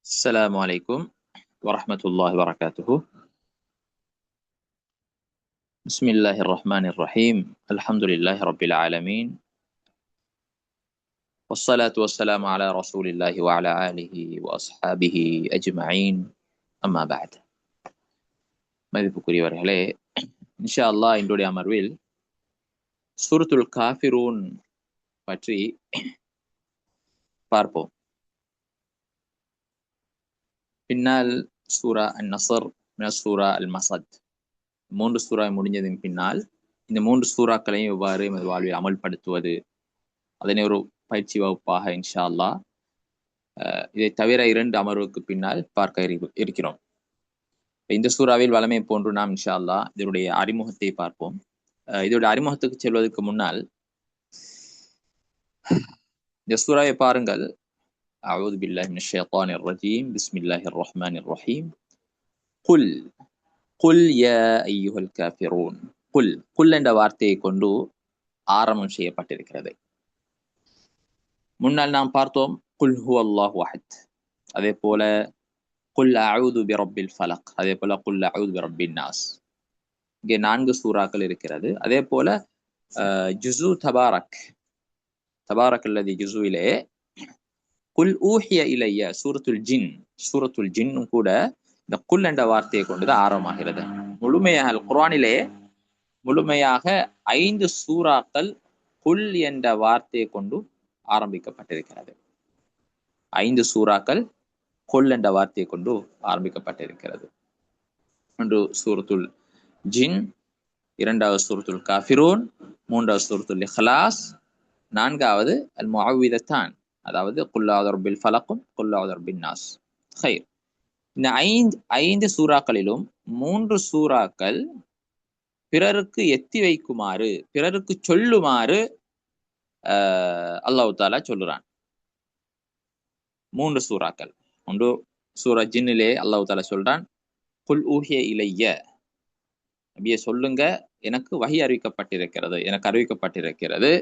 السلام عليكم ورحمة الله وبركاته. بسم الله الرحمن الرحيم. الحمد لله رب العالمين، والصلاة والسلام على رسول الله وعلى آله وأصحابه أجمعين. أما بعد. மதிப்புக்குரியவர்களே, இன்ஷா அல்லாஹ் இன்றைய அமர்வில் சூரத்துல் காஃபிரூன் பற்றி பார்ப்போம். பின்னால் சூரா அன் நஸர், சூரா அல் மஸத், 3 சூறா முடிஞ்சதின் பின்னால் இந்த 3 சூறாக்களையும் எவ்வாறு எமது வாழ்வில் அமல்படுத்துவது, அதனை ஒரு பயிற்சி வகுப்பாக இன்ஷா அல்லாஹ் இதை தவிர 2 அமர்வுக்கு பின்னால் பார்க்க இருக்கிறோம். இந்த சூறாவில் வளமை போன்று நாம் இன்ஷா அல்லாஹ் இதனுடைய அறிமுகத்தை பார்ப்போம். இதோட அறிமுகத்துக்கு செல்வதற்கு முன்னால் இந்த சூறாவை பாருங்கள். அஊது பில்லாஹி மினஷ் ஷைத்தானிர் ரஜீம். பிஸ்மில்லாஹிர் ரஹ்மானிர் ரஹீம். குல் குல் யா அய்யுஹல் காஃபிரூன். குல் குல் என்ற வார்த்தையை கொண்டு ஆரம்பம் செய்யப்பட்டிருக்கிறது. முன்னால் நாம் பார்த்தோம் குல் ஹுவல்லாஹு அஹத், அதே போல குல் அஊது பிரப்பில் ஃபலக், அதே போல குல் அஊது பிரப்பின் நாஸ். இங்கே 4 சூறாக்கள் இருக்கிறது. அதே போல ஜுஸு தபாரக், தபாரக் அல்லதி ஜுஸுவிலே குல் ஊஹிய இலைய சூரத்துல் ஜின், சூரத்துல் ஜின்னும் கூட இந்த குல் என்ற வார்த்தையை கொண்டுதான் ஆரம்பமாகிறது. முழுமையாக குர்ஆனிலே முழுமையாக 5 சூறாக்கள் குல் என்ற வார்த்தையை கொண்டு ஆரம்பிக்கப்பட்டிருக்கிறது. 5 சூறாக்கள் குல் என்ற வார்த்தையை கொண்டு ஆரம்பிக்கப்பட்டிருக்கிறது. ஒன்று சூரத்துல் ஜின், 2வது சூரத்துல் காஃபிரூன், 3வது சூரத்துல் இஹ்லாஸ், 4வது அல் முஅவ்விதத்தான், அதாவது குல் அஊது பிரப்பில் ஃபலக்கும் குல் அஊது பிரப்பின் நாஸ். ஹைர். இந்த 5 சூறாக்களிலும் 3 சூறாக்கள் பிறருக்கு எத்தி வைக்குமாறு, பிறருக்கு சொல்லுமாறு அல்லாஹ் தஆலா சொல்லுறான். 3 சூறாக்கள். ஒன்று சூரா ஜின்னிலே அல்லாஹ் தஆலா சொல்றான், குல் ஊஹிய இலைய, நபியே சொல்லுங்க, எனக்கு வஹி அறிவிக்கப்பட்டிருக்கிறது, எனக்கு அறிவிக்கப்பட்டிருக்கிறது.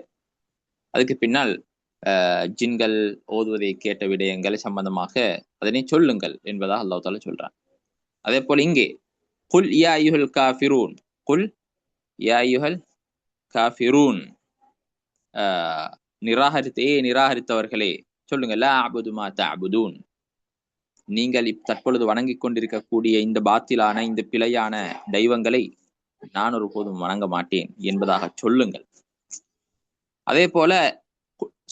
அதுக்கு பின்னால் ஜின்கள் ஓதுவதை கேட்ட விடயங்கள் சம்பந்தமாக அதனை சொல்லுங்கள் என்பதாக அல்லாஹ் தஆலா சொல்றான். அதே போல இங்கே குல் யா அய்யுஹல் காஃபிரூன், குல் யா அய்யுஹல் காஃபிரூன், நிராகரித்தவர்களே சொல்லுங்க, லா அஅ்புது மா தஅ்புதூன், நீங்கள் தற்பொழுது வணங்கிக் கொண்டிருக்கக்கூடிய இந்த பாத்திலான, இந்த பிழையான தெய்வங்களை நான் ஒருபோதும் வணங்க மாட்டேன் என்பதாக சொல்லுங்கள். அதே போல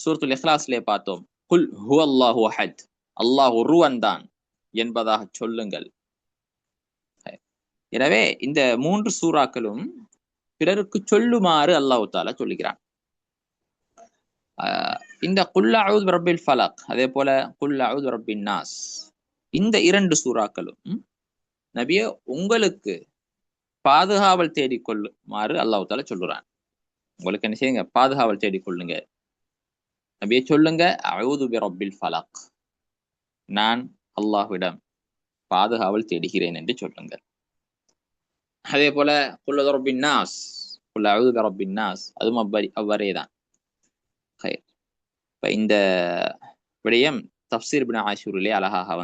சூரத்துல் இஹ்லாஸ்லே பார்த்தோம், குல் ஹுவல்லாஹு அஹத், அல்லாஹ் ஒருவன் தான் என்பதாக சொல்லுங்கள். எனவே இந்த 3 சூறாக்களும் பிறருக்கு சொல்லுமாறு அல்லாஹ் தஆலா சொல்லுகிறான். இந்த குல் அஊது பிரப்பில் ஃபலக், அதே போல குல் அஊது பிரப்பின் நாஸ், இந்த 2 சூறாக்களும் நபியே உங்களுக்கு பாதுகாவல் தேடிக்கொள்ளுமாறு அல்லாஹ் தஆலா சொல்லுறான். உங்களுக்கு என்ன செய்யுங்க, பாதுகாவல் தேடிக்கொள்ளுங்க. நபியே சொல்லுங்க, அஊது பிரப்பில் ஃபலக், நான் அல்லாஹ்விடம் பாதுகாவல் தேடுகிறேன் என்று சொல்லுங்கள். அதே போல குல் அஊது பிரப்பின் நாஸ், குல் அஊது பிரப்பின் நாஸ், அதுவும் அவ்வாறே தான். இப்ப இந்த விடயம் தஃப்சீர் இப்னு ஆஷூரிலே அழகாக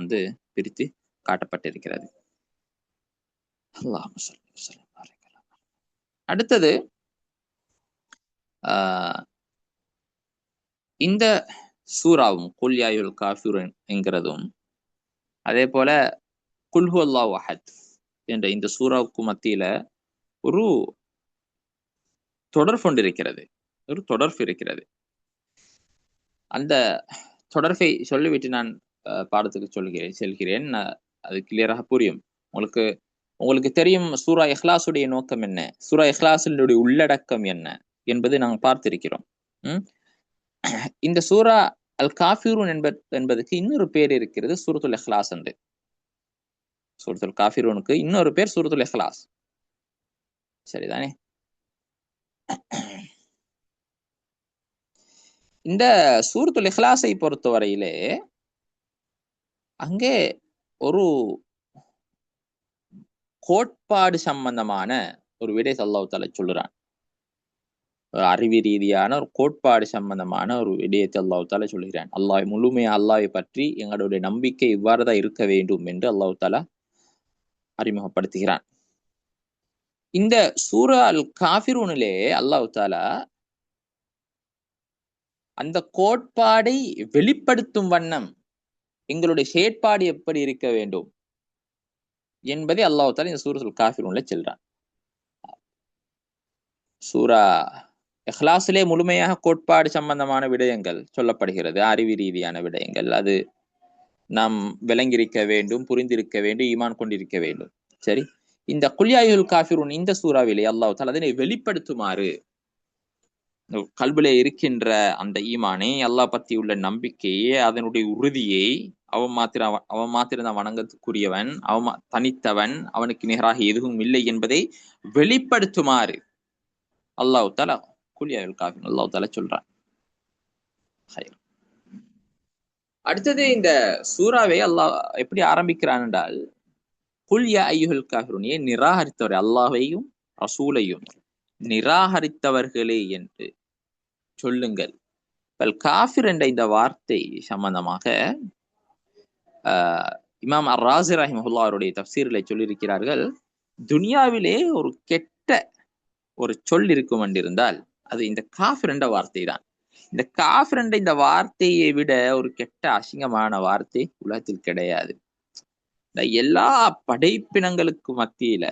பிரித்து காட்டப்பட்டிருக்கிறது. அல்லாஹும்ம ஸல்லி வஸல்லிம் பாரிக் அலா. அடுத்தது இந்த சூறாவும் குல் யா அய்யுல் காஃபிரூன் என்கிறதும், அதே போல குல் ஹுவல்லாஹு அஹத் என்ற இந்த சூறாவுக்கு மத்தியில ஒரு தொடர்பு இருக்கிறது, ஒரு தொடர்பு இருக்கிறது. அந்த தொடர்பை சொல்லிவிட்டு நான் பாடத்துக்கு செல்கிறேன். அது கிளியராக புரியும் உங்களுக்கு தெரியும். சூரா இஹ்லாஸுடைய நோக்கம் என்ன, சூரா இஹ்லாஸினுடைய உள்ளடக்கம் என்ன என்பது நாங்கள் பார்த்திருக்கிறோம். இந்த சூரா அல் காஃபிரூன் என்பதுக்கு இன்னொரு பேர் இருக்கிறது, சூரத்துல் இஹ்லாஸ் என்று. சூரத்துல் காஃபிரூனுக்கு இன்னொரு பேர் சூரத்துல் இஹ்லாஸ், சரிதானே? இந்த சூரத்துல் இஹ்லாஸை பொறுத்தவரையிலே அங்கே ஒரு கோட்பாடு சம்பந்தமான ஒரு விடை அல்லாஹ் தஆலா சொல்லுறான். அறிவு ரீதியான ஒரு கோட்பாடு சம்பந்தமான ஒரு விடயத்தை அல்லாஹ் தாலா சொல்கிறான். முழுமையா அல்லாஹ்வை பற்றி எங்களுடைய நம்பிக்கை இவ்வாறுதான் இருக்க வேண்டும் என்று அல்லாஹ் தாலா அறிமுகப்படுத்துகிறான். இந்த சூரா அல் காஃபிரூனிலே அல்லாஹ் தாலா அந்த கோட்பாடை வெளிப்படுத்தும் வண்ணம் எங்களுடைய செயற்பாடு எப்படி இருக்க வேண்டும் என்பதை அல்லாஹ் தாலா இந்த சூரத்துல் காஃபிரூன்ல சொல்றான். சூரா இஹ்லாஸிலே முழுமையாக கோட்பாடு சம்பந்தமான விடயங்கள் சொல்லப்படுகிறது, அறிவு ரீதியான விடயங்கள். அது நாம் விளங்கியிருக்க வேண்டும், புரிந்திருக்க வேண்டும், ஈமான் கொண்டிருக்க வேண்டும். சரி, இந்த குல் யா அய்யுஹல் காஃபிரூன் இந்த சூறாவிலே அல்லாஹ் தஆலா அதனை வெளிப்படுத்துமாறு கல்பிலே இருக்கின்ற அந்த ஈமானை, அல்லாஹ் பத்தி உள்ள நம்பிக்கையை, அதனுடைய உறுதியை, அவன் மாத்திரம் வணங்கத்துக்குரியவன், அவன் தனித்தவன், அவனுக்கு நிகராக எதுவும் இல்லை என்பதை வெளிப்படுத்துமாறு அல்லாஹ் தஆலா குல் யா அய்யுஹல் காஃபிரூன் அல்லாஹ் தஆலா சொல்றான். அடுத்தது இந்த சூறாவை அல்லாஹ் எப்படி ஆரம்பிக்கிறான் என்றால், குல் யா அய்யுஹல் காஃபிரூன், நிராகரித்தவர், அல்லாஹ்வையும் ரசூலையும் நிராகரித்தவர்களே என்று சொல்லுங்கள். காஃபிர் என்ற இந்த வார்த்தை சம்பந்தமாக இமாம் அர்-ராஸி ரஹிமஹுல்லாஹ் அவருடைய தஃப்சீரிலே சொல்லியிருக்கிறார்கள், துனியாவிலே ஒரு கெட்ட ஒரு சொல் இருக்கும் என்றிருந்தால் அது இந்த காஃபிர் என்ற வார்த்தை தான். இந்த காஃபிர் என்ற இந்த வார்த்தையை விட ஒரு கெட்ட அசிங்கமான வார்த்தை உலகத்தில் கிடையாது. இந்த எல்லா படைப்பினங்களுக்கு மத்தியில்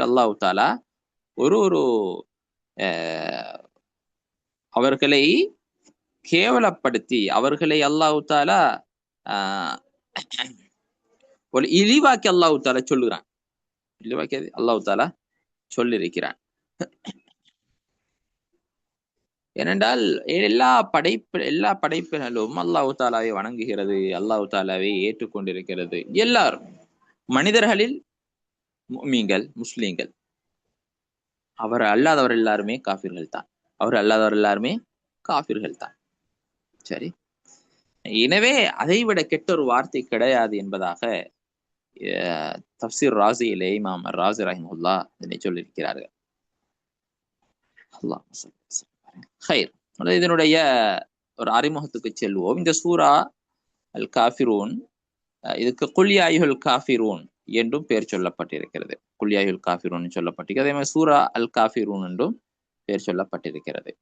அல்லாஹ் தஆலா ஒரு அவர்களை கேவலப்படுத்தி, அவர்களை அல்லாஹ் தஆலா ஒரு இழிவாக்கி அல்லாஹ் தஆலா சொல்லுகிறான். இழிவாக்கி அல்லாஹ் தஆலா சொல்லியிருக்கிறான். ஏனென்றால் எல்லா படைப்பினலும் அல்லாஹ் தஆலாவை வணங்குகிறது, அல்லாஹ் தஆலாவை ஏற்றுக்கொண்டிருக்கிறது. எல்லாரும் மனிதர்களில் முஃமின்கள், முஸ்லிம்கள். அவர் அல்லாதவர் எல்லாருமே காஃபிர்கள் தான். சரி, எனவே அதைவிட கெட்ட ஒரு வார்த்தை கிடையாது என்பதாக தஃப்சீர் ராஸியிலே இமாம் ராஸி ரஹிமஹுல்லாஹ் இதனை சொல்லியிருக்கிறார்கள். இதனுடைய ஒரு அறிமுகத்துக்கு செல்வோம். இந்த சூரா அல் காஃபிரூன், இதுக்கு குல் யா அய்யுஹல் காஃபிரூன் என்றும் பெயர் சொல்லப்பட்டிருக்கிறது. குல் யா அய்யுஹல் காஃபிரூன் சொல்லப்பட்டிருக்கிறது. அதே மாதிரி சூரா அல் காஃபிரூன் என்றும் பெயர் சொல்லப்பட்டிருக்கிறது.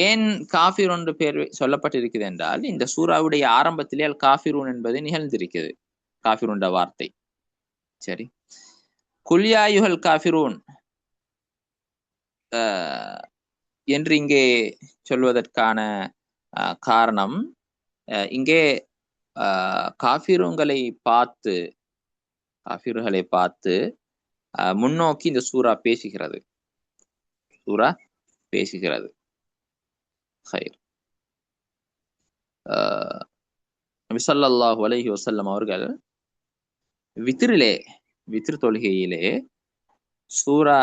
ஏன் காஃபிர் என்று பெயர் சொல்லப்பட்டிருக்கிறது என்றால், இந்த சூறாவுடைய ஆரம்பத்திலே அல் காஃபிரூன் என்பது நிகழ்ந்திருக்கிறது, காஃபிரூன் என்ற வார்த்தை. சரி, குல் யா அய்யுஹல் காஃபிரூன் என்று இங்கே சொல்வதற்கான காரணம், இங்கே காஃபிர்களை பார்த்து முன்னோக்கி இந்த சூரா பேசுகிறது. நபி ஸல்லல்லாஹு அலைஹி வஸல்லம் அவர்கள் வித்ர் தொழுகையிலே சூரா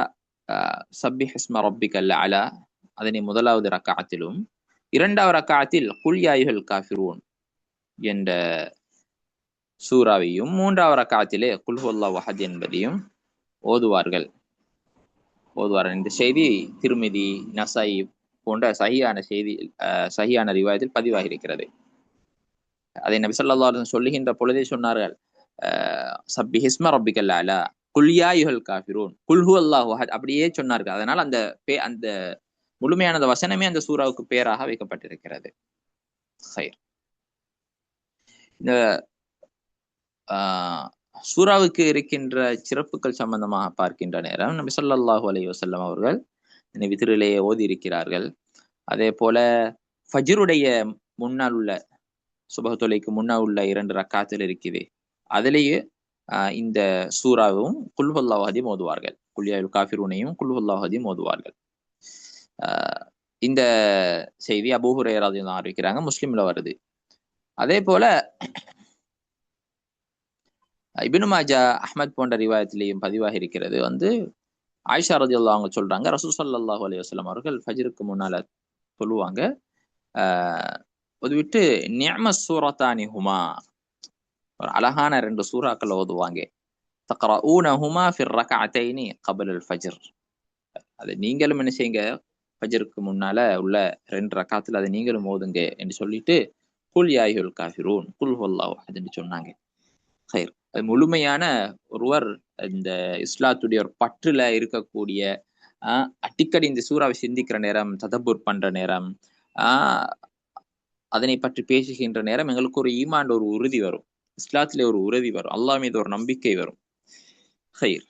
சப்பிஹ் இஸ்ம ரப்பிக்கல் அலா அதனை முதலாவது ரக்அத்திலும், இரண்டாவது ரக்அத்தில் குல் யா அய்யுஹல் காஃபிரூன் என்ற சூறாவையும், மூன்றாவது ரக்அத்திலே குல் ஹுவல்லாஹு அஹத் என்பதையும் ஓதுவார்கள். இந்த செய்தி திருமிதி, நசாயி போன்ற சஹீஹான ரிவாயத்தில் பதிவாகி இருக்கிறது. அதை நபி ஸல்லல்லாஹு அலைஹி வஸல்லம் சொல்லுகின்ற பொழுதே சொன்னார்கள், சப்பிஹ் இஸ்ம ரப்பிக்கல் அலா குல் யா அய்யுஹல் காஃபிரூன் குல் ஹுவல்லாஹு அஹத், அப்படியே சொன்னார்கள். அதனால் அந்த முழுமையான வசனமே அந்த சூறாவுக்கு பெயராக வைக்கப்பட்டிருக்கிறது. இந்த சூறாவுக்கு இருக்கின்ற சிறப்புகள் சம்பந்தமாக பார்க்கின்ற நேரம், நபி ஸல்லல்லாஹு அலைஹி வஸல்லம் அவர்கள் வித்ரிலே ஓதி இருக்கிறார்கள். அதே போல ஃபஜ்ருடைய முன்னால் உள்ள, சுபஹ் தொலைக்கு முன்னால் உள்ள 2 ரக்காத்தில் இருக்குது, அதிலேயே இந்த சூறாவும் குல் ஹுவல்லாஹு அஹதையும் ஓதுவார்கள். குல் யா அய்யுஹல் காஃபிரூனையும் குல் ஹுவல்லாஹு அஹதையும் ஓதுவார்கள். இந்த செய்தி அபூ ஹுரைரா ரலியல்லாஹு அன்ஹு அறிவிக்கிறாங்க, முஸ்லிம்ல வருது. அதே போல இப்னு மாஜா, அஹ்மத் போன்ற ரிவாயத்திலேயும் பதிவாக இருக்கிறது. ஆயிஷா ரலியல்லாஹு அவங்க சொல்றாங்க, ரசூல் ஸல்லல்லாஹு அலைஹி வஸல்லம் அவர்கள் ஃபஜ்ருக்கு முன்னால சொல்லுவாங்க, ஓதிவிட்டு நிஅம சூரத்தானி ஹுமா, ஒரு அழகான 2 சூறாக்கள் ஓதுவாங்க. தக்ரஊனஹுமா ஃபிர் ரக்அத்தைனி கப்ல அல் ஃபஜ்ர், அது நீங்களும் என்ன செய்யுங்க, ஃபஜ்ருக்கு முன்னால உள்ள 2 ரக்காத்துல அதை நீங்களும் ஓதுங்க என்று சொல்லிட்டு குல் யா அய்யுல் காஃபிரூன் குல் ஹுவல்லாஹு அஹத் என்று சொன்னாங்க. ஹைர். அது முழுமையான ஒருவர் இந்த இஸ்லாத்துடைய ஒரு பற்றுல இருக்கக்கூடிய அடிக்கடி இந்த சூறாவை சிந்திக்கிற நேரம், ததப்புர் பண்ற நேரம், அதனை பற்றி பேசுகின்ற நேரம் எங்களுக்கு ஒரு ஈமான் ஒரு உறுதி வரும், இஸ்லாத்திலே ஒரு உறுதி வரும், அல்லாஹ் மீது ஒரு நம்பிக்கை வரும். ஹைர்.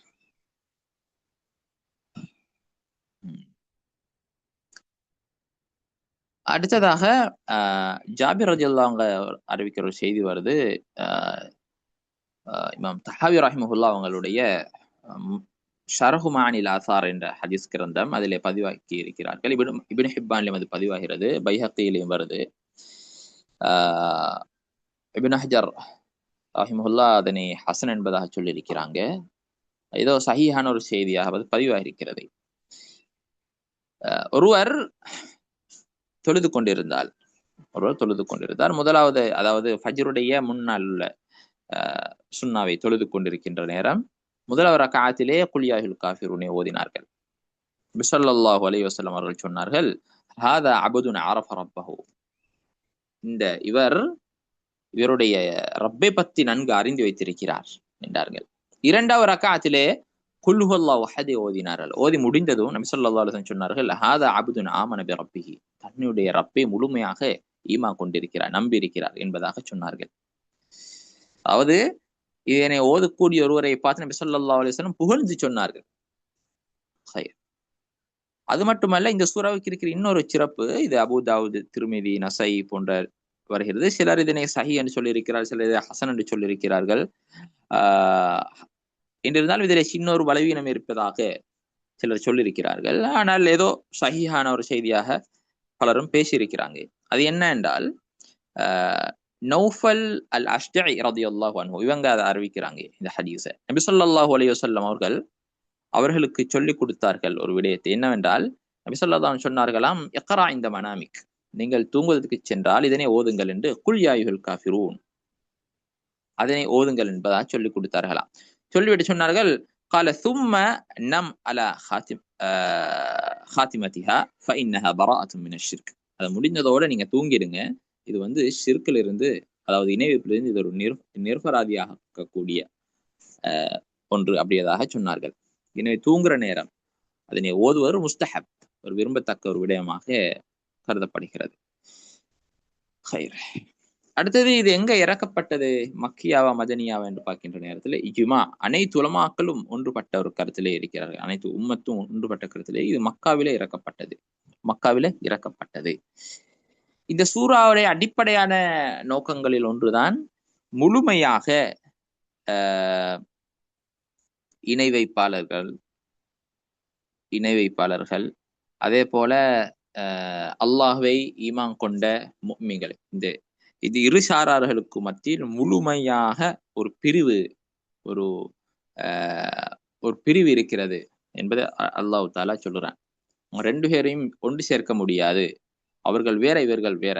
அடுத்ததாக ஜாபிர் ரலியல்லாஹு அவங்க அறிவிக்கிற ஒரு செய்தி வருது. இமாம் தஹாவி ரஹிமஹுல்லாஹ் அவங்களுடைய ஷரஹு மானில் ஆசார் என்ற ஹதீஸ் கிரந்தம் அதிலே பதிவாக்கி இருக்கிறார்கள். இப்னு ஹிப்பான்லையும் அது பதிவாகிறது, பைஹக்கியிலையும் வருது. இப்னு ஹஜர் ரஹிமஹுல்லாஹ் அதனை ஹசன் என்பதாக சொல்லியிருக்கிறாங்க. ஏதோ சஹீஹான ஒரு செய்தியாக அது பதிவாகிருக்கிறது. ஒருவர் தொழுது கொண்டிருந்தால் முதலாவது, அதாவது ஃபஜ்ருடைய முன்னால் உள்ள சுன்னாவை தொழுது கொண்டிருக்கின்ற நேரம் முதலாவது ரக்அத்திலே குல் யா அய்யுல் காஃபிரூனை ஓதினார்கள். நபி ஸல்லல்லாஹு அலைஹி வஸல்லம் அவர்கள் சொன்னார்கள், ஹாதா அபதுன் அரஃப ரப்பஹு, இவருடைய ரப்பை பற்றி நன்கு அறிந்து வைத்திருக்கிறார் என்றார்கள். இரண்டாவது ரக்அத்திலே குல் ஹுவல்லாஹு அஹத் ஓதினார்கள். ஓதி முடிந்ததும் நபி ஸல்லல்லாஹு அலைஹி வஸல்லம் சொன்னார்கள், ஹாதா அபதுன் ஆமன பி ரப்பிஹி, தன்னுடைய ரப்பை முழுமையாக ஈமான் கொண்டிருக்கிறார், நம்பி இருக்கிறார் என்பதாக சொன்னார்கள். அதாவது இதனை ஓதக்கூடிய ஒருவரை பார்த்து நபி ஸல்லல்லாஹு அலைஹி வஸல்லம் புகழ்ந்து சொன்னார்கள். அது மட்டுமல்ல, இந்த சூறாவுக்கு இருக்கிற இன்னொரு சிறப்பு, இது அபூ தாவூத், திர்மிதி, நசை போன்ற வருகிறது. சிலர் இதனை சஹி என்று சொல்லியிருக்கிறார், சிலர் ஹசன் என்று சொல்லியிருக்கிறார்கள். என்றிருந்தாலும் இதில் இன்னொரு பலவீனம் இருப்பதாக சிலர் சொல்லியிருக்கிறார்கள். ஆனால் ஏதோ சஹீஹான ஒரு செய்தியாக பலரும் பேசியிருக்கிறாங்க. அது என்ன என்றால், நௌஃபல் அல் அஷ்ஜஇ ரலியல்லாஹு அன்ஹு இவங்க அதை அறிவிக்கிறாங்க இந்த ஹதீஸை. நபி ஸல்லல்லாஹு அலைஹி வஸல்லம் அவர்களுக்கு சொல்லிக் கொடுத்தார்கள் ஒரு விடயத்தை. என்னவென்றால், நபி ஸல்லல்லாஹு அலைஹி சொன்னார்களாம், இக்ரா இந்த மனாமிக், நீங்கள் தூங்குவதற்கு சென்றால் இதனை ஓதுங்கள் என்று, குல் யா அய்யுல் காஃபிரூன் அதனை ஓதுங்கள் என்பதாக சொல்லிக் கொடுத்தார்களாம். சொல்லிவிட்டு சொன்னார்கள், قال ثم نم على خاتمتها فإنها براءة من الشرك. அது முடிந்ததோட நீங்க தூங்கிடுங்க, இது ஷிர்கில் இருந்து, அதாவது இணை வைப்பிலிருந்து இது ஒரு நிர்பராதியாகக்கூடிய ஒன்று அப்படியதாக சொன்னார்கள். எனவே தூங்குற நேரம் அதனை ஓதுவது முஸ்தஹப், ஒரு விரும்பத்தக்க ஒரு விடயமாக கருதப்படுகிறது. அடுத்தது, இது எங்க இறக்கப்பட்டது, மக்கியாவா மதனியாவா என்று பார்க்கின்ற நேரத்தில் இஜ்மா, அனைத்து உலமாக்களும் ஒன்றுபட்ட ஒரு கருத்திலே இருக்கிறார்கள். அனைத்து உம்மத்தும் ஒன்றுபட்ட கருத்திலே இது மக்காவிலே இறக்கப்பட்டது. இந்த சூறாவுடைய அடிப்படையான நோக்கங்களில் ஒன்றுதான் முழுமையாக இணை வைப்பாளர்கள் அதே போல அல்லாஹ்வை ஈமான் கொண்ட முஃமின்கள், இது இரு சாரார்களுக்கு மத்தியில் முழுமையாக ஒரு பிரிவு இருக்கிறது என்பதை அல்லாஹ் தஆலா சொல்றான். ரெண்டு பேரையும் ஒன்று சேர்க்க முடியாது, அவர்கள் வேற, இவர்கள் வேற,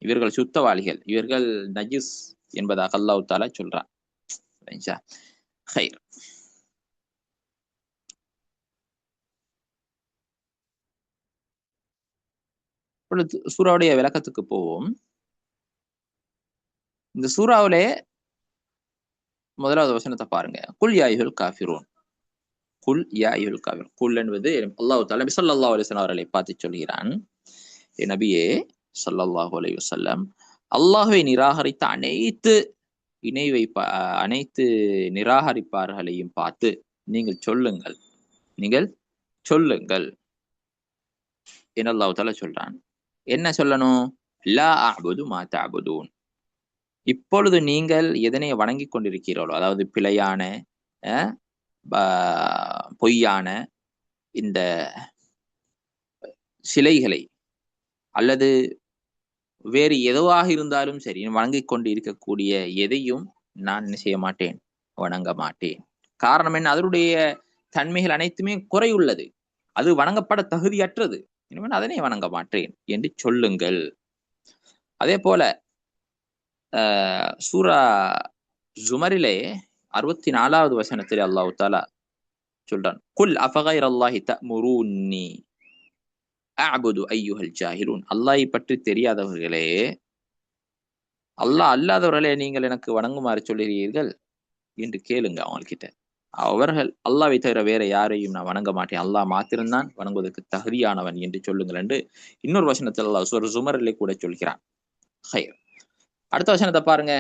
இவர்கள் சுத்தவாளிகள், இவர்கள் நஜிஸ் என்பதாக அல்லாஹ் தஆலா சொல்றான். ஹைர். சூறாவுடைய விளக்கத்துக்கு போவோம். இந்த சூறாவிலே முதலாவது வசனத்தை பாருங்க, குல் யா அய்யுல் காஃபிரூன், குல் யா அய்யுல் காஃபிரூன். குல் என்பது அல்லாஹ் தஆலா நபி ஸல்லல்லாஹு அலைஹி வஸல்லம் அவர்களை பார்த்து சொல்கிறான், நபியே ஸல்லல்லாஹு அலைஹி வஸல்லம், அல்லாஹ்வை நிராகரித்த அனைத்து நிராகரிப்பார்களையும் பார்த்து நீங்கள் சொல்லுங்கள் என்று அல்லாஹ் தஆலா சொல்றான். என்ன சொல்லணும்? லா அஅ்புது மா தஅ்புதூன், இப்பொழுது நீங்கள் எதனை வணங்கி கொண்டிருக்கிறீர்களோ, அதாவது பிழையான பொய்யான இந்த சிலைகளை அல்லது வேறு எதுவாக இருந்தாலும் சரி, வணங்கிக் கொண்டு இருக்கக்கூடிய எதையும் நான் என்ன செய்ய மாட்டேன், வணங்க மாட்டேன். காரணம் என்ன? அதனுடைய தன்மைகள் அனைத்துமே குறையுள்ளது, அது வணங்கப்பட தகுதியற்றது, எனவே அதனை வணங்க மாட்டேன் என்று சொல்லுங்கள். அதே போல சூரா ஜுமரிலே 64வது வசனத்தில் அல்லாஹ் தஆலா சொல்றான், குல் அஃபகைரல்லாஹி தஅமுரூனி, அஅபுது ஐயுஹல் ஜாஹிலூன், அல்லாஹை பற்றி தெரியாதவர்களே, அல்லாஹ் அல்லாதவர்களே நீங்கள் எனக்கு வணங்குமாறு சொல்லுகிறீர்கள் என்று கேளுங்க அவங்ககிட்ட. அவர்கள் அல்லாஹ்வை தவிர வேற யாரையும் நான் வணங்க மாட்டேன், அல்லாஹ் மாத்திரம்தான் வணங்குவதற்கு தகுதியானவன் என்று சொல்லுங்கள் என்று இன்னொரு வசனத்தில் அல்லாஹ் சூரா ஜுமரிலே கூட சொல்கிறான். ஹைர். அடுத்த வசனத்தை பாருங்க.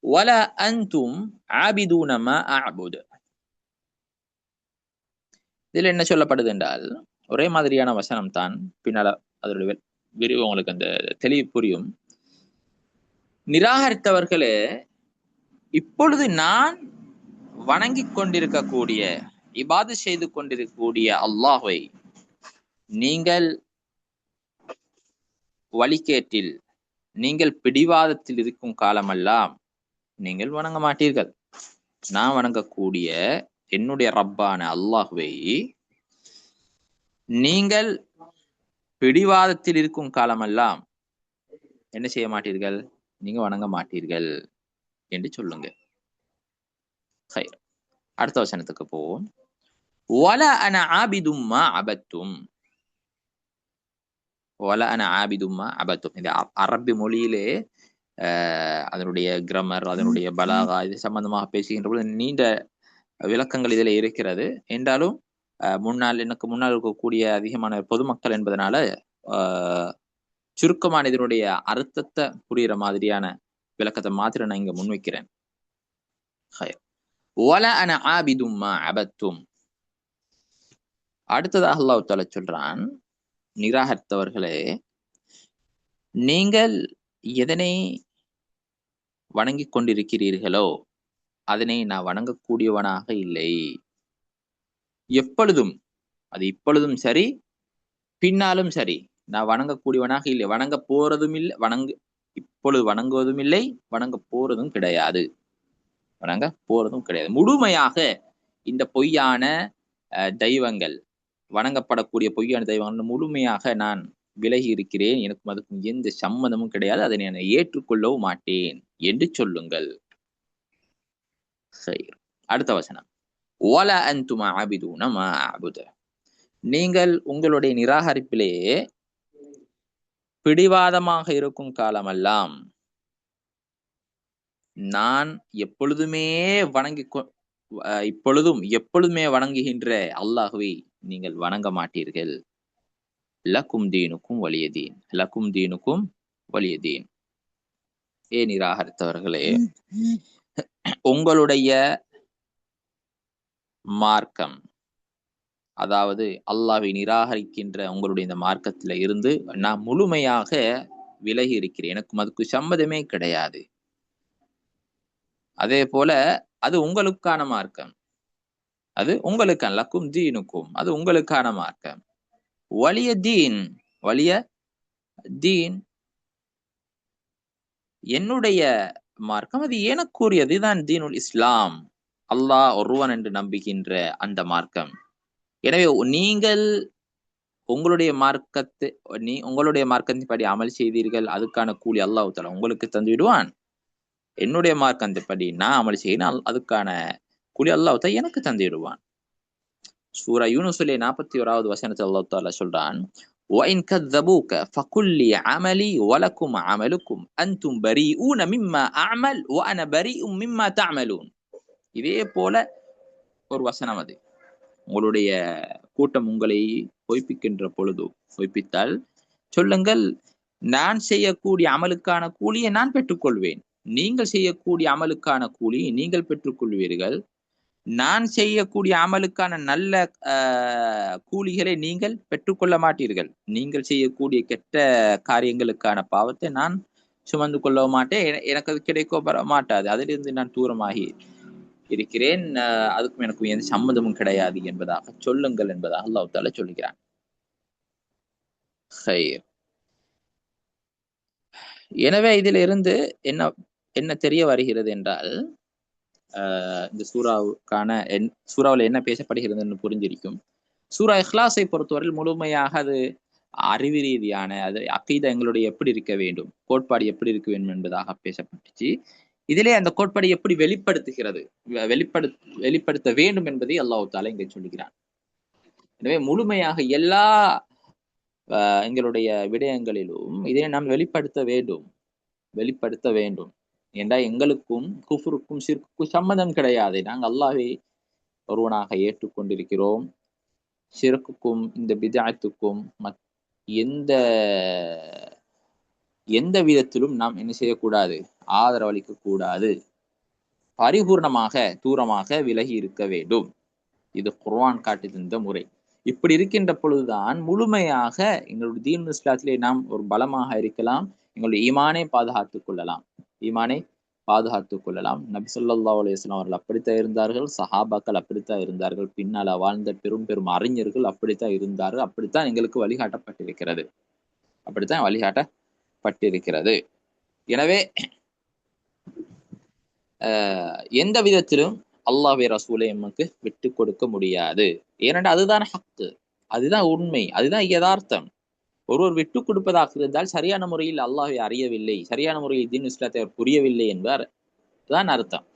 வல அன்தும் ஆபிதூன மா அஅபுது. இதுல என்ன சொல்லப்படுது என்றால், ஒரே மாதிரியான வசனம் தான், பின்னால அதனுடைய விரிவு உங்களுக்கு அந்த தெளிவு புரியும். நிராகரித்தவர்களே, இப்பொழுது நான் வணங்கிக் கொண்டிருக்கக்கூடிய, இபாது செய்து கொண்டிருக்கக்கூடிய அல்லாஹ்வை நீங்கள் வழிகேட்டில், நீங்கள் பிடிவாதத்தில் இருக்கும் காலமெல்லாம் நீங்கள் வணங்க மாட்டீர்கள். நான் வணங்கக்கூடிய என்னுடைய ரப்பான அல்லாஹ்வை நீங்கள் பிடிவாதத்தில் இருக்கும் காலமெல்லாம் என்ன செய்ய மாட்டீர்கள், நீங்க வணங்க மாட்டீர்கள் என்று சொல்லுங்க. ஹைர். அடுத்த வசனத்துக்கு போவோம். வல அன ஆபிதும் மா அபத்தும். வல அன ஆபிதும் மா அபத்தும். இந்த அரபி மொழியிலே அதனுடைய கிராமர், அதனுடைய பலாகா, இது சம்பந்தமாக பேசுகின்ற பொழுது நீண்ட விளக்கங்கள் இதில் இருக்கிறது. என்றாலும் எனக்கு முன்னால் இருக்கக்கூடிய அதிகமான பொதுமக்கள் என்பதனால சுருக்கமான இதனுடைய அர்த்தத்தை புரிகிற மாதிரியான விளக்கத்தை மாத்திரம் நான் இங்க முன்வைக்கிறேன். வல அன ஆபிதும் மா அபத்தும். அடுத்ததாக அல்லாஹ் தஆலா சொல்றான், நிராகரித்தவர்களே, நீங்கள் எதனை வணங்கிக் கொண்டிருக்கிறீர்களோ அதனை நான் வணங்கக்கூடியவனாக இல்லை. எப்பொழுதும், அது இப்பொழுதும் சரி பின்னாலும் சரி, நான் வணங்கக்கூடியவனாக இல்லை. வணங்க போறதும் இல்லை, இப்பொழுது வணங்குவதும் இல்லை, வணங்க போறதும் கிடையாது. வணங்க போறதும் கிடையாது. முழுமையாக இந்த பொய்யான தெய்வங்கள், வணங்கப்படக்கூடிய பொய்யான தெய்வங்கள் முழுமையாக நான் விலகி இருக்கிறேன். எனக்கும் அதுக்கும் எந்த சம்மதமும் கிடையாது, அதனை நான் ஏற்றுக்கொள்ளவும் மாட்டேன் என்று சொல்லுங்கள். சரி. அடுத்த வசனம். வல அன்தும் ஆபிதூன மா அஅபுது. நீங்கள் உங்களுடைய நிராகரிப்பிலே பிடிவாதமாக இருக்கும் காலமெல்லாம் நான் இப்பொழுதும் எப்பொழுதுமே வணங்குகின்ற அல்லாஹ்வை நீங்கள் வணங்க மாட்டீர்கள். லக்கும் தீனுக்கும் வலியதீன், லக்கும் தீனுக்கும் வலியதீன். ஏ நிராகரித்தவர்களே, உங்களுடைய மார்க்கம், அதாவது அல்லாஹ்வை நிராகரிக்கின்ற உங்களுடைய இந்த மார்க்கத்துல இருந்து நான் முழுமையாக விலகி இருக்கிறேன். எனக்கும் அதுக்கு சம்மதமே கிடையாது. அதே போல அது உங்களுக்கான மார்க்கம், அது உங்களுக்கான, லக்கும் தீனுக்கும், அது உங்களுக்கான மார்க்கம். வலிய தீன், வலிய தீன், என்னுடைய மார்க்கம், அது எனக்குரியது தான். தீனுல் இஸ்லாம், அல்லாஹ் ஒருவன் என்று நம்புகின்ற அந்த மார்க்கம். எனவே நீங்கள் உங்களுடைய மார்க்கத்தின்படி அமல் செய்தீர்கள், அதுக்கான கூலி அல்லாஹ் தஆலா உங்களுக்கு தந்து விடுவான். என்னுடைய மார்க்கத்தின்படி நான் அமல் செய்யினால் அதுக்கான கூலி அல்லாஹ் தஆலா எனக்கு தந்து விடுவான். சூரா யூனுஸ்லே 41வது வசனத்தில் அல்லாஹ் தஆலா சொல்றான், وَإِنْ كَذَّبُوكَ فَقُلْ لِي عَمَلِي وَلَكُمْ عَمَلُكُمْ أَنْتُمْ بَرِيئُونَ مِمَّا أَعْمَلُ وَأَنَا بَرِيءٌ مِمَّا تَعْمَلُونَ. இதே போல ஒரு வசனம் அது. உங்களுடைய கூட்டம் உங்களை பொய்ப்பிக்கின்ற பொழுது, பொய்ப்பித்தால் சொல்லுங்கள், நான் செய்யக்கூடிய அமலுக்கான கூலியை நான் பெற்றுக்கொள்வேன், நீங்கள் செய்யக்கூடிய அமலுக்கான கூலியை நீங்கள் பெற்றுக்கொள்வீர்கள். நான் செய்யக்கூடிய அமலுக்கான நல்ல கூலிகளை நீங்கள் பெற்றுக்கொள்ள மாட்டீர்கள். நீங்கள் செய்யக்கூடிய கெட்ட காரியங்களுக்கான பாவத்தை நான் சுமந்து கொள்ள மாட்டேன், எனக்கு அது கிடைக்க மாட்டாது. அதிலிருந்து நான் தூரமாகி இருக்கிறேன், அதுக்கும் எனக்கும் எந்த சம்மதமும் கிடையாது என்பதாக சொல்லுங்கள் என்பதாக அல்லாஹ் தஆலா சொல்கிறான். எனவே இதிலிருந்து என்ன தெரிய வருகிறது என்றால், இந்த சூறாவில் என்ன பேசப்படுகிறது புரிஞ்சிருக்கும். சூரா இஹ்லாஸை பொறுத்தவரையில் முழுமையாக அது அறிவு ரீதியான, அது அகீதா எங்களுடைய எப்படி இருக்க வேண்டும், கோட்பாடு எப்படி இருக்க வேண்டும் என்பதாக பேசப்பட்டுச்சு. இதிலே அந்த கோட்பாடு எப்படி வெளிப்படுத்த வேண்டும் என்பதை அல்லாஹ் தஆலா இங்கே சொல்லுகிறான். எனவே முழுமையாக எல்லா எங்களுடைய விடயங்களிலும் இதை நாம் வெளிப்படுத்த வேண்டும் என்றால் எங்களுக்கும் குஃபுருக்கும் ஷிர்க்குக்கும் சம்மதம் கிடையாது. நாங்கள் அல்லாஹ்வை ஒருவனாக ஏற்றுக்கொண்டிருக்கிறோம். ஷிர்க்குக்கும் இந்த பித்அத்துக்கும் எந்த எந்த விதத்திலும் நாம் என்ன செய்யக்கூடாது, ஆதரவளிக்க கூடாது, பரிபூர்ணமாக தூரமாக விலகி இருக்க வேண்டும். இது குர்ஆன் காட்டி தந்த முறை. இப்படி இருக்கின்ற பொழுதுதான் முழுமையாக எங்களுடைய தீன் இஸ்லாத்திலே நாம் ஒரு பலமாக இருக்கலாம், எங்களுடைய ஈமானை பாதுகாத்துக் கொள்ளலாம். நபி ஸல்லல்லாஹு அலைஹி வஸல்லம் அவர்கள் அப்படித்தான் இருந்தார்கள், சஹாபாக்கள் அப்படித்தான் இருந்தார்கள், பின்னால வாழ்ந்த பெரும் பெரும் அறிஞர்கள் அப்படித்தான் இருந்தார்கள். அப்படித்தான் எங்களுக்கு வழிகாட்டப்பட்டிருக்கிறது. எனவே எந்த விதத்திலும் அல்லாஹ்வை ரசூலை நமக்கு விட்டு கொடுக்க முடியாது. ஏனென்றால் அதுதான் ஹக்கு, அதுதான் உண்மை, அதுதான் யதார்த்தம். ஒருவர் விட்டு கொடுப்பதாக இருந்தால் சரியான முறையில் அல்லாஹ்வை அறியவில்லை, சரியான முறையில் தீன் இஸ்லாத்தை அவர் புரியவில்லை என்பார் தான் அர்த்தம்.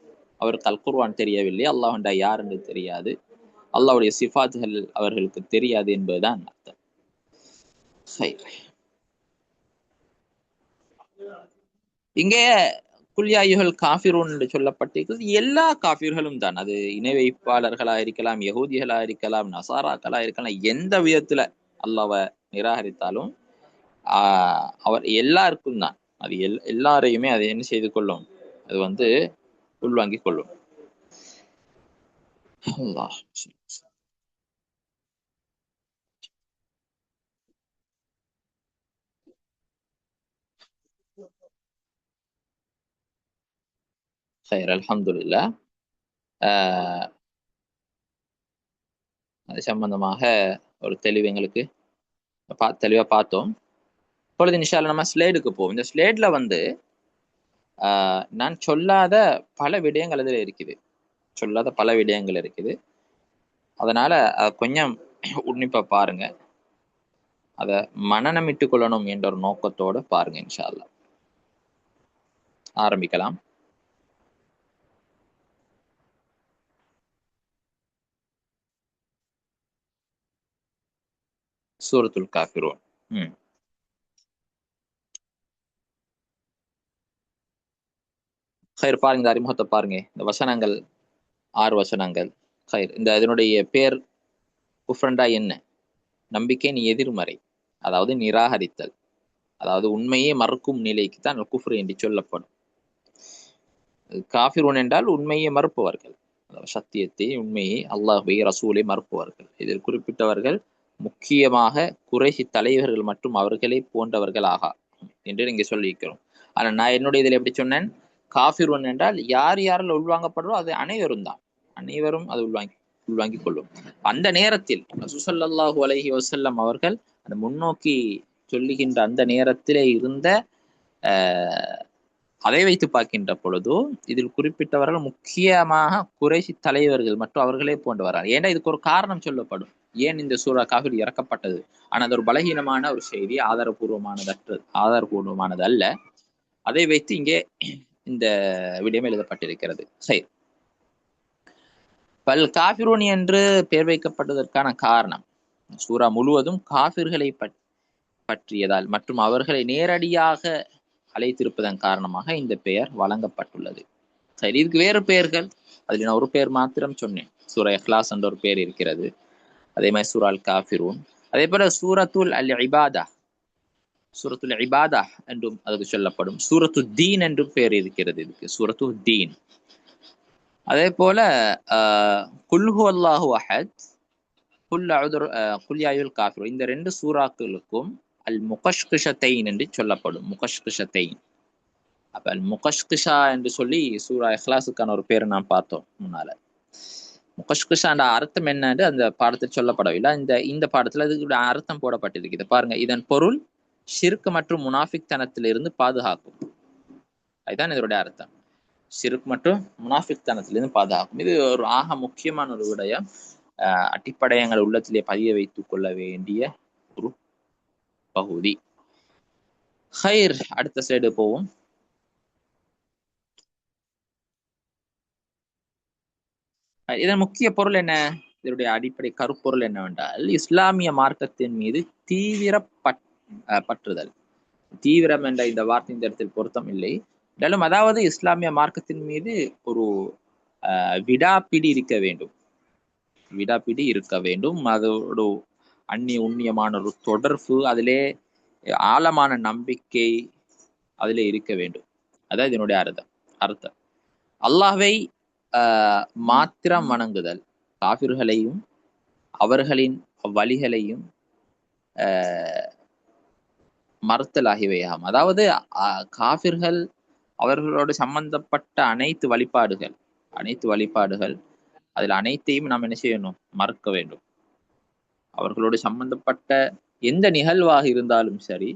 அவருக்கு அல் குர்ஆன் தெரியவில்லை, அல்லாஹ் என்றா யார் என்று தெரியாது, அல்லாஹ்வுடைய சிஃபாத்துகள் அவர்களுக்கு தெரியாது என்பதுதான் அர்த்தம். இங்கே குல் யா அய்யுஹல் காஃபிரூன் என்று சொல்லப்பட்டிருக்கிறது எல்லா காஃபிர்களும் தான். அது இணை வைப்பாளர்களா இருக்கலாம், யகூதிகளா இருக்கலாம், நசாராக்களா இருக்கலாம். எந்த விதத்துல அல்லாஹ்வை நிராகரித்தாலும் அவர் எல்லாருக்கும் தான். அது எல்லாரையுமே அதை என்ன செய்து கொள்ளும், அது உள்வாங்கிக் கொள்ளும். அல்லாஹ் சரி, அல்ஹம்துலில்லாஹ். அது சம்பந்தமாக ஒரு தெளிவு எங்களுக்கு தெளிவா பார்த்தோம். இப்பொழுது இன்ஷா அல்லாஹ் நம்ம ஸ்லைடுக்கு போவோம். இந்த ஸ்லைட்ல நான் சொல்லாத பல விடயங்கள் அதில் இருக்குது. அதனால கொஞ்சம் உன்னிப்பா பாருங்க, அதை மனநமிட்டுக் கொள்ளணும் என்ற ஒரு நோக்கத்தோட பாருங்க. இன்ஷா அல்லாஹ் ஆரம்பிக்கலாம். சூரத்துல் காஃபிரூன். ஹைர், பாருங்க, இந்த அறிமுகத்தை பாருங்க. இந்த வசனங்கள் 6 வசனங்கள். ஹைர், இந்த இதனுடைய பேர் குஃப்ரண்டா என்ன? நம்பிக்கையின் எதிர்மறை, அதாவது நிராகரித்தல், அதாவது உண்மையை மறுக்கும் நிலைக்கு தான் குஃப்ர் என்று சொல்லப்படும். காஃபிரூன் என்றால் உண்மையை மறுப்பவர்கள், சத்தியத்தை, உண்மையை, அல்லாஹ்வை, ரசூலை மறுப்பவர்கள். இதில் குறிப்பிட்டவர்கள் முக்கியமாக குறைஷி தலைவர்கள் மற்றும் அவர்களை போன்றவர்களாக என்று நீங்க சொல்லியிருக்கிறோம். ஆனா நான் என்னுடைய இதில் எப்படி சொன்னேன், காஃபிரூன் என்றால் யார் யாரில் உள்வாங்கப்படுறோ அது அனைவரும் அது உள்வாங்கிக் கொள்ளும். அந்த நேரத்தில் ரசூல் ஸல்லல்லாஹு அலைஹி வஸல்லம் அவர்கள் அந்த முன்னோக்கி சொல்லுகின்ற அந்த நேரத்திலே இருந்த அதை வைத்து பார்க்கின்ற பொழுது இதில் குறிப்பிட்டவர்கள் முக்கியமாக குறைஷி தலைவர்கள் மற்றும் அவர்களே போன்றவர்கள். ஏன்னா இதுக்கு ஒரு காரணம் சொல்லப்படும், ஏன் இந்த சூரா காஃபிர் இறக்கப்பட்டது. ஆனா அது ஒரு பலகீனமான ஒரு செய்தி, ஆதாரபூர்வமானது அல்ல. அதை வைத்து இங்கே இந்த விடயம் எழுதப்பட்டிருக்கிறது. சரி, பல் காஃபிரூன் என்று பெயர் வைக்கப்பட்டதற்கான காரணம், சூரா முழுவதும் காஃபிர்களை பற்றியதால் மற்றும் அவர்களை நேரடியாக அழைத்திருப்பதன் காரணமாக இந்த பெயர் வழங்கப்பட்டுள்ளது. சரி, இதுக்கு வேறு பெயர்கள், அதில் நான் ஒரு பெயர் மாத்திரம் சொன்னேன். சூரா இஹ்லாஸ் என்ற ஒரு பெயர் இருக்கிறது, அதே மாதிரி சூரா அல் காஃபிரூன், அதே போல சூரத்துல் இபாதா என்றும் அதுக்கு சொல்லப்படும். சூரத்து தீன் என்றும் பெயர் இருக்கிறது இதுக்கு, சூரத்து தீன். அதே போல குல் ஹுவல்லாஹு அஹத், குல் யா அய்யுல் காஃபிரூன், இந்த 2 சூறாக்களுக்கும் அல் முகஷ்கிஷத்தைன் என்று சொல்லப்படும். முகஷ்கிஷத்தைன். அப்ப அல் முகஷ்கிஷா என்று சொல்லி சூரா இஹ்லாஸுக்கான ஒரு பேரை நாம் பார்த்தோம் முன்னால. முகஷ்கிஷாண்ட அர்த்தம் என்னன்னு அந்த பாடத்தில் சொல்லப்படவில்லை. இந்த பாடத்துல அதுக்கு அர்த்தம் போடப்பட்டிருக்குது. பாருங்க, இதன் பொருள் ஷிர்க் மற்றும் முனாஃபிக் தனத்திலிருந்து பாதுகாக்கும். அதுதான் இதனுடைய அர்த்தம், ஷிர்க் மற்றும் முனாஃபிக் தனத்திலிருந்து பாதுகாக்கும். இது ஒரு ஆக முக்கியமான ஒரு விடயம். அடிப்படையங்கள் உள்ளத்திலே பதிய வைத்துக் கொள்ள வேண்டிய ஒரு பகுதி. ஹைர், அடுத்த ஸ்லைடு போவோம். இதன் முக்கிய பொருள் என்ன? இதனுடைய அடிப்படை கருப்பொருள் என்னவென்றால் இஸ்லாமிய மார்க்கத்தின் மீது தீவிர பற்றுதல். தீவிரம் என்ற இந்த வார்த்தை இந்த இடத்தில் பொருத்தம் இல்லை. என்றாலும் அதாவது இஸ்லாமிய மார்க்கத்தின் மீது ஒரு விடாப்பிடி இருக்க வேண்டும். விடாப்பிடி இருக்க வேண்டும். அதோடு அந்நிய உண்ணியமான ஒரு தொடர்பு, அதிலே ஆழமான நம்பிக்கை அதிலே இருக்க வேண்டும். அதான் இதனுடைய அர்த்தம். அல்லாஹ்வை மாத்திரம் வணங்குதல், காஃபிர்களையும் அவர்களின் வழிகளையும் மறுத்தல் ஆகியவையாகும். அதாவது காஃபிர்கள் அவர்களோடு சம்பந்தப்பட்ட அனைத்து வழிபாடுகள் அதில் அனைத்தையும் நாம் என்ன செய்யணும்? மறுக்க வேண்டும். அவர்களோடு சம்பந்தப்பட்ட எந்த நிகழ்வாக இருந்தாலும் சரி,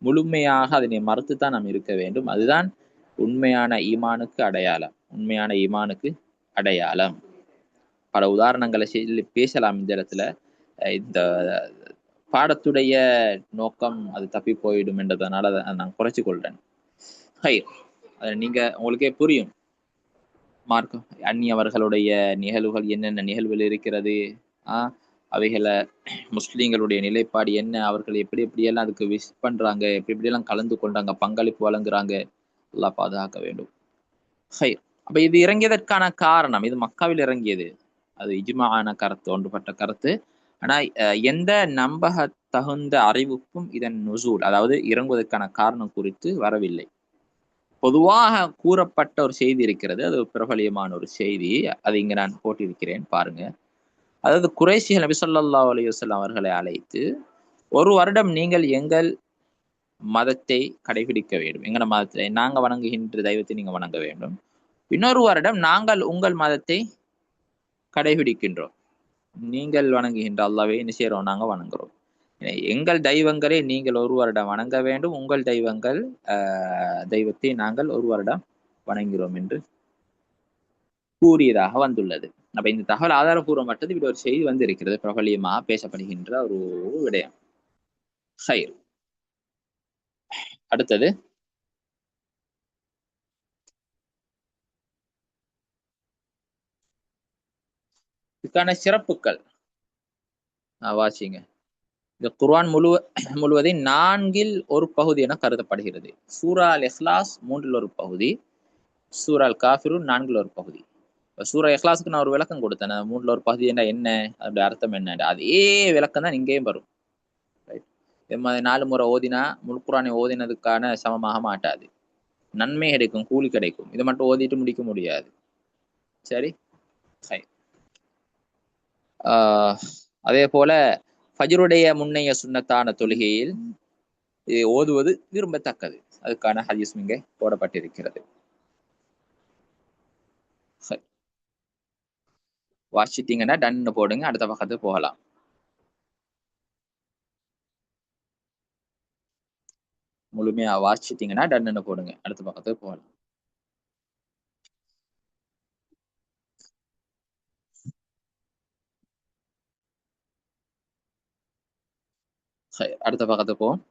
முழுமையாக அதனை மறுத்துத்தான் நாம் இருக்க வேண்டும். அதுதான் உண்மையான ஈமானுக்கு அடையாளம். பல உதாரணங்களை பேசலாம் இந்த இடத்துல. இந்த பாடத்துடைய நோக்கம் அது தப்பி போயிடும் என்றதுனால நான் குறைச்சு கொள்றேன். அதை நீங்க உங்களுக்கே புரியும். மார்க்கம் அந்நியவர்களுடைய நிகழ்வுகள், என்னென்ன நிகழ்வுகள் இருக்கிறது, அவைகளை முஸ்லீம்களுடைய நிலைப்பாடு என்ன, அவர்கள் எப்படி எப்படியெல்லாம் அதுக்கு விஷ் பண்றாங்க, எப்படியெல்லாம் கலந்து கொண்டாங்க, பங்களிப்பு வழங்குறாங்க, எல்லாம் பாதுகாக்க வேண்டும். அப்ப இது இறங்கியதற்கான காரணம், இது மக்காவில் இறங்கியது, அது இஜ்மாஆன கருத்து, ஒன்றுபட்ட கருத்து. ஆனா எந்த நம்பக தகுந்த அறிவுக்கும் இதன் நுசூல், அதாவது இறங்குவதற்கான காரணம் குறித்து வரவில்லை. பொதுவாக கூறப்பட்ட ஒரு செய்தி இருக்கிறது, அது பிரபலியமான ஒரு செய்தி. அது இங்க நான் போட்டிருக்கிறேன் பாருங்க. அதாவது குறைஷிகள் நபி ஸல்லல்லாஹு அலைஹி வஸல்லம் அவர்களை அழைத்து, ஒரு வருடம் நீங்கள் எங்கள் மதத்தை கடைபிடிக்க வேண்டும், எங்கட மதத்தை நாங்க வணங்குகின்ற தெய்வத்தை நீங்க வணங்க வேண்டும், இன்னொரு வருடம் நாங்கள் உங்கள் மதத்தை கடைபிடிக்கின்றோம், நீங்கள் வணங்குகின்ற அல்லாஹ்வை என்ன செய்யறோம்? நாங்க வணங்குறோம். எங்கள் தெய்வங்களை நீங்கள் ஒரு வருடம் வணங்க வேண்டும், உங்கள் தெய்வத்தை நாங்கள் ஒரு வருடம் வணங்குகிறோம் என்று கூறியதாக வந்துள்ளது. அப்ப இந்த தகவல் ஆதாரபூர்வமற்றது. இப்படி ஒரு செய்தி வந்து இருக்கிறது, பிரபலியமாக பேசப்படுகின்ற ஒரு விடயம். அடுத்தது இதுக்கான சிறப்புகள் வாசிங்க. இந்த குர்ஆன் முழுவதை 4 ஒரு பகுதி என கருதப்படுகிறது. சூரா அல் இஹ்லாஸ் 3 ஒரு பகுதி, சூரா அல் காஃபிரூன் 4 ஒரு பகுதி. சூரா இஹ்லாஸுக்கு நான் ஒரு விளக்கம் கொடுத்தேன். 3 ஒரு பகுதி என்ன, அதோட அர்த்தம் என்ன, அதே விளக்கம் தான் இங்கேயும் வரும். 4 முறை ஓதினா முழு குர்ஆனை ஓதினதுக்கான சமமாக மாட்டாது. நன்மை கிடைக்கும், கூலி கிடைக்கும். இதை மட்டும் ஓதிட்டு முடிக்க முடியாது. சரி. அதே போல ஃபஜ்ருடைய முன்னைய சுன்னத்தான தொழுகையில் ஓதுவது விரும்பத்தக்கது. அதுக்கான ஹதீஸ் இங்கே போடப்பட்டிருக்கிறது. வாசிட்டீங்கன்னா டன் போடுங்க, அடுத்த பக்கத்துக்கு போகலாம். முழுமையா வாசிட்டீங்கன்னா டன்னு போடுங்க, அடுத்த பக்கத்துக்கு போகலாம். அடுத்த பக்கத்துக்கு போவோம்.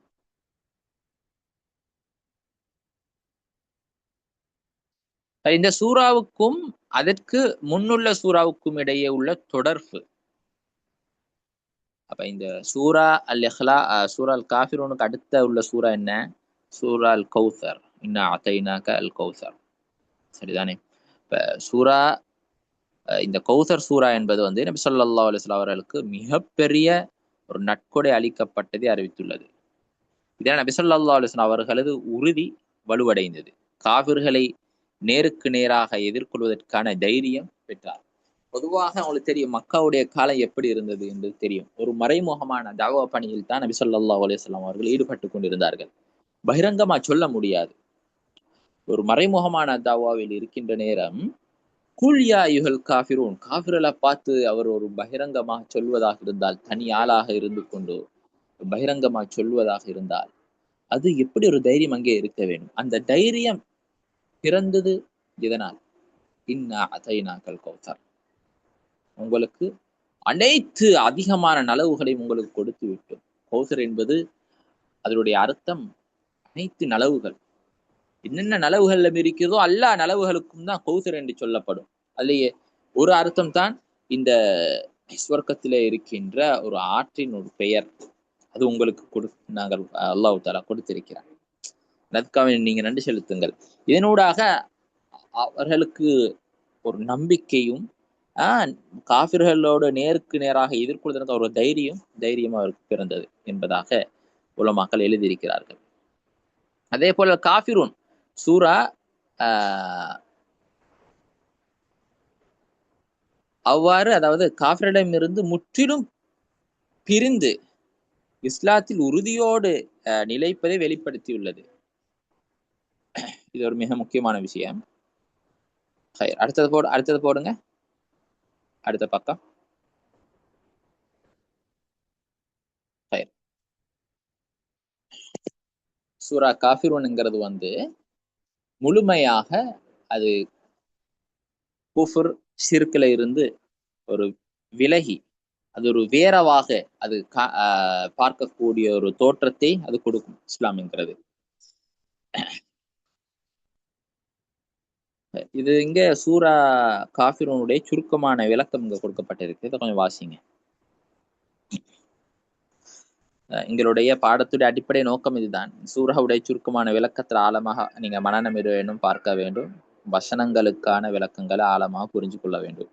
இந்த சூறாவுக்கும் அதற்கு முன்னுள்ள சூறாவுக்கும் இடையே உள்ள தொடர்பு. அப்ப இந்த சூரா அல் சூரா அல் காஃபிரூனுக்கு அடுத்த உள்ள சூரா என்ன? சூரா அல் கௌசர். இன்னா அதைனாக அல் கௌசர். சரிதானே? இப்ப சூரா இந்த கௌசர் சூரா என்பது வந்து நபி ஸல்லல்லாஹு அலைஹி வஸல்லம் அவர்களுக்கு மிகப்பெரிய ஒரு நட்கொடை அளிக்கப்பட்டதை அறிவித்துள்ளது. இதனால் நபி ஸல்லல்லாஹு அலைஹி வஸல்லம் அவர்களது உறுதி வலுவடைந்தது. காபிர்களை நேருக்கு நேராக எதிர்கொள்வதற்கான தைரியம் பெற்றார். பொதுவாக அவங்களுக்கு தெரியும் மக்காவுடைய காலம் எப்படி இருந்தது என்று தெரியும். ஒரு மறைமுகமான தாவா பணியில் தான் நபி ஸல்லல்லாஹு அலைஹி வஸல்லம் அவர்கள் ஈடுபட்டு கொண்டிருந்தார்கள். பகிரங்கமா சொல்ல முடியாது. ஒரு மறைமுகமான தாவாவில் இருக்கின்ற நேரம் குல் யா அய்யுஹல் காஃபிரூன், காஃபிர்களை பார்த்து அவர் ஒரு பகிரங்கமாக சொல்வதாக இருந்தால், தனி ஆளாக இருந்து கொண்டு பகிரங்கமாக சொல்வதாக இருந்தால், அது எப்படி ஒரு தைரியம் அங்கே இருக்க வேண்டும். அந்த தைரியம் பிறந்தது இதனால், இன்னா அதைனாக்கல் கௌசர், உங்களுக்கு அனைத்து அதிகமான நலவுகளையும் உங்களுக்கு கொடுத்து விட்டோம். கௌசர் என்பது அதனுடைய அர்த்தம் அனைத்து நலவுகள். என்னென்ன நலவுகள்ல இருக்கிறதோ எல்லா நலவுகளுக்கும் தான் கௌசர் என்று சொல்லப்படும். அதுலேயே ஒரு அர்த்தம் தான் இந்த சுவர்க்கத்திலே இருக்கின்ற ஒரு ஆற்றின் ஒரு பெயர். அது உங்களுக்கு நாங்கள் அல்லாஹ் தஆலா கொடுத்திருக்கிறார். அதற்காக நீங்க நன்றி செலுத்துங்கள். இதனூடாக அவர்களுக்கு ஒரு நம்பிக்கையும் காஃபிர்களோடு நேருக்கு நேராக எதிர்கொள்வதற்கு ஒரு தைரியம் அவருக்கு பிறந்தது என்பதாக உலமாக்கள் எழுதியிருக்கிறார்கள். அதே போல காஃபிரூன் சூரா அவ்வாறு, அதாவது காஃபிரிடமிருந்து முற்றிலும் பிரிந்து இஸ்லாத்தில் உறுதியோடு நிலைப்பதை வெளிப்படுத்தியுள்ளது. இது ஒரு மிக முக்கியமான விஷயம். அடுத்தது போடுங்க. அடுத்த பக்கம். சூரா காஃபிரூன்ங்கிறது முழுமையாக அது குஃபுர் ஷிர்க்ல இருந்து ஒரு விலகி அது ஒரு வேறவாக அது பார்க்கக்கூடிய ஒரு தோற்றத்தை அது கொடுக்கும் இஸ்லாம்ங்கிறது. இது இங்க சூரா காஃபிரூனுடைய சுருக்கமான விளக்கம் இங்க கொடுக்கப்பட்டிருக்கு. இதை கொஞ்சம் வாசிங்க. எங்களுடைய பாடத்துடைய அடிப்படை நோக்கம் இதுதான். சூராவுடைய சுருக்கமான விளக்கத்தில் ஆழமாக நீங்க மனநம் வேணும், பார்க்க வேண்டும். வசனங்களுக்கான விளக்கங்களை ஆழமாக புரிஞ்சு கொள்ள வேண்டும்.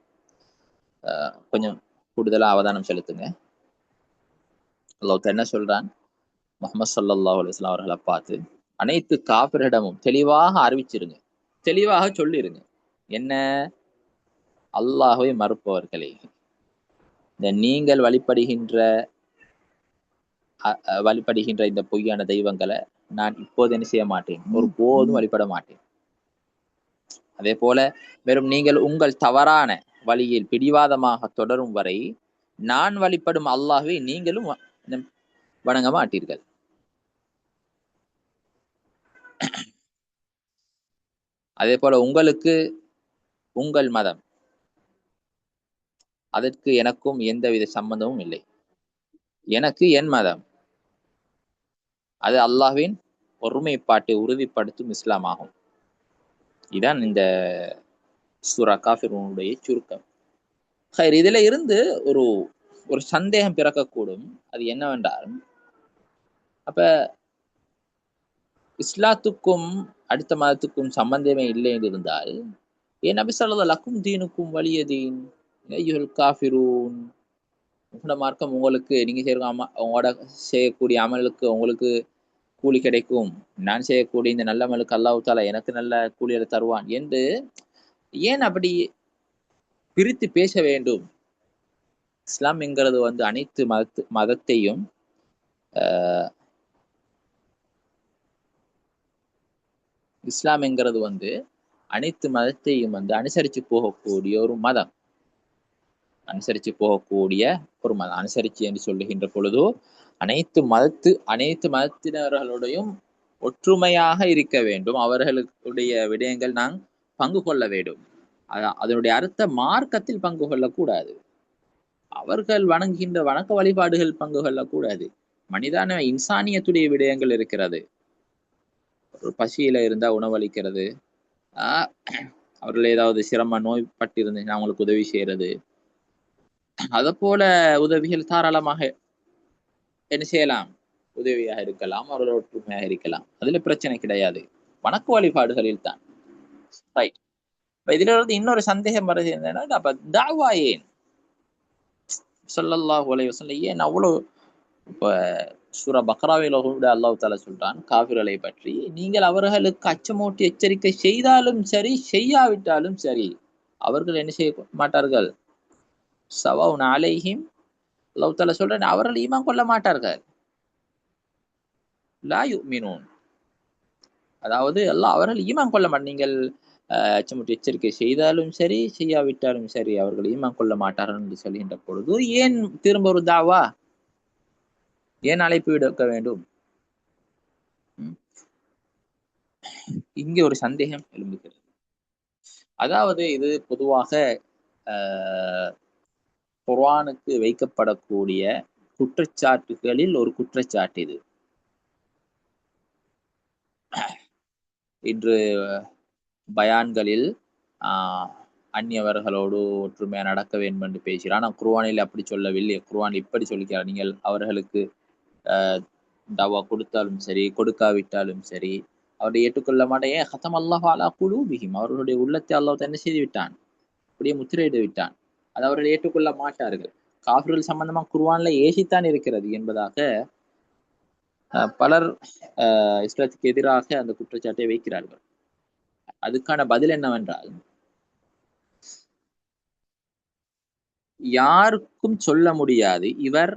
கொஞ்சம் கூடுதலா அவதானம் செலுத்துங்க. அல்லாஹ் என்ன சொல்றான்? முஹம்மது ஸல்லல்லாஹு அலைஹி வஸல்லம் அவர்களை பார்த்து அனைத்து காபிரிடமும் தெளிவாக அறிவிச்சிருங்க, தெளிவாக சொல்லிருங்க. என்ன? அல்லாஹ்வை மறுப்பவர்களே, இந்த நீங்கள் வழிபடுகின்ற இந்த பொய்யான தெய்வங்களை நான் இப்போது என்ன செய்ய மாட்டேன், ஒரு போதும் வழிபட மாட்டேன். அதே போல வெறும் நீங்கள் உங்கள் தவறான வழியில் பிடிவாதமாக தொடரும் வரை நான் வழிபடும் அல்லாஹ்வை நீங்களும் வணங்க மாட்டீர்கள். அதே போல உங்களுக்கு உங்கள் மதம், அதற்கு எனக்கும் எந்தவித சம்பந்தமும் இல்லை. எனக்கு என் மதம், அது அல்லாஹ்வின் ஒருமைப்பாட்டை உறுதிப்படுத்தும் இஸ்லாம் ஆகும். இதுதான் இந்த சூரா காஃபிரூனுடைய சுருக்கம். இதுல இருந்து ஒரு ஒரு சந்தேகம் பிறக்கக்கூடும். அது என்னவென்றால், அப்ப இஸ்லாத்துக்கும் அடுத்த மதத்துக்கும் சம்பந்தமே இல்லை என்று இருந்தால், ஏன் நபி ஸல்லல்லாஹு லக்கும் தீனுக்கும் வலிய தீன் அய்யுல் காஃபிரூன், உங்களோட மார்க்கம் உங்களுக்கு, நீங்க உங்களோட செய்யக்கூடிய அமலுக்கு உங்களுக்கு கூலி கிடைக்கும், நான் செய்யக்கூடிய இந்த நல்ல அமலுக்கு அல்லாஹ் தஆலா எனக்கு நல்ல கூலியை தருவான் என்று ஏன் அப்படி பிரித்து பேச வேண்டும்? இஸ்லாம் என்கிறது அனைத்து மதத்தையும் இஸ்லாம் என்கிறது அனைத்து மதத்தையும் அனுசரிச்சு போகக்கூடிய ஒரு மதம். அனுசரிச்சு போகக்கூடிய ஒரு மதம். அனுசரிச்சு என்று சொல்லுகின்ற பொழுது அனைத்து மதத்தினர்களுடையும் ஒற்றுமையாக இருக்க வேண்டும். அவர்களுடைய விடயங்கள் நாம் பங்கு கொள்ள வேண்டும். அதனுடைய அர்த்த மார்க்கத்தில் பங்கு கொள்ளக்கூடாது. அவர்கள் வணங்குகின்ற வணக்க வழிபாடுகள் பங்கு கொள்ளக்கூடாது. மனிதான இன்சானியத்துடைய விடயங்கள் இருக்கிறது. ஒரு பசியில இருந்தா உணவளிக்கிறது, அவர்கள் ஏதாவது சிரம நோய்பட்டு இருந்துச்சுன்னா அவங்களுக்கு உதவி செய்யறது, அதை போல உதவிகள் தாராளமாக என்ன செய்யலாம், உதவியாக இருக்கலாம், அவர்கள் ஒற்றுமையாக இருக்கலாம். அதுல பிரச்சனை கிடையாது. வணக்க வழிபாடுகளில் தான். ரைட். இதுல இருந்து இன்னொரு சந்தேகம் வருது என்னன்னா, அப்ப தாவா ஏன் ஸல்லல்லாஹு அலைஹி வஸல்லம் ஏன் அவ்வளவு? இப்ப சூரா பக்ராவில கூட அல்லாஹ் தஆலா சொல்றான் காஃபிர்களை பற்றி, நீங்கள் அவர்களுக்கு அச்சமூட்டி எச்சரிக்கை செய்தாலும் சரி, செய்யாவிட்டாலும் சரி, அவர்கள் என்ன செய்ய மாட்டார்கள்? ஸவாஉன் அலைஹிம், அல்லாஹ் தஆலா சொல்றான் அவர்கள் ஈமான் கொள்ள மாட்டார்கள். லா யுமினூன், அதாவது அவர்கள் ஈமான் கொள்ள மாட்டார்கள். நீங்கள் அச்சமூட்டி எச்சரிக்கை செய்தாலும் சரி, செய்யாவிட்டாலும் சரி, அவர்கள் ஈமான் கொள்ள மாட்டார்கள் என்று சொல்கின்ற பொழுது ஏன் திரும்ப ஒரு தாவா, ஏன் அழைப்பு விடுக்க வேண்டும்? இங்கே ஒரு சந்தேகம் எழும்புகிறது. அதாவது இது பொதுவாக குர்ஆனுக்கு வைக்கப்படக்கூடிய குற்றச்சாட்டுகளில் ஒரு குற்றச்சாட்டு இது. இன்று பயான்களில் அந்நியவர்களோடு ஒற்றுமையா நடக்க வேண்டும் என்று பேசுகிறார். ஆனால் குர்ஆனில் அப்படி சொல்லவில்லை. குர்ஆன் இப்படி சொல்கிறார், நீங்கள் அவர்களுக்கு தவா கொடுத்தாலும் சரி, கொடுக்காவிட்டாலும் சரி, அவரை ஏற்றுக்கொள்ள மாட்டேன். ஏன் ஹத்தம் அல்லாஹ் அலா குலூபிஹிம், அவர்களுடைய உள்ளத்தை அல்லாஹ் என்ன செய்து விட்டான், அப்படியே முத்திரையிட்டு விட்டான். அதை அவர்கள் ஏற்றுக்கொள்ள மாட்டார்கள். காஃபிர்கள் சம்பந்தமா குர்ஆன்ல ஏசித்தான் இருக்கிறது என்பதாக பலர் இஸ்லாத்துக்கு எதிராக அந்த குற்றச்சாட்டை வைக்கிறார்கள். அதுக்கான பதில் என்னவென்றால், யாருக்கும் சொல்ல முடியாது இவர்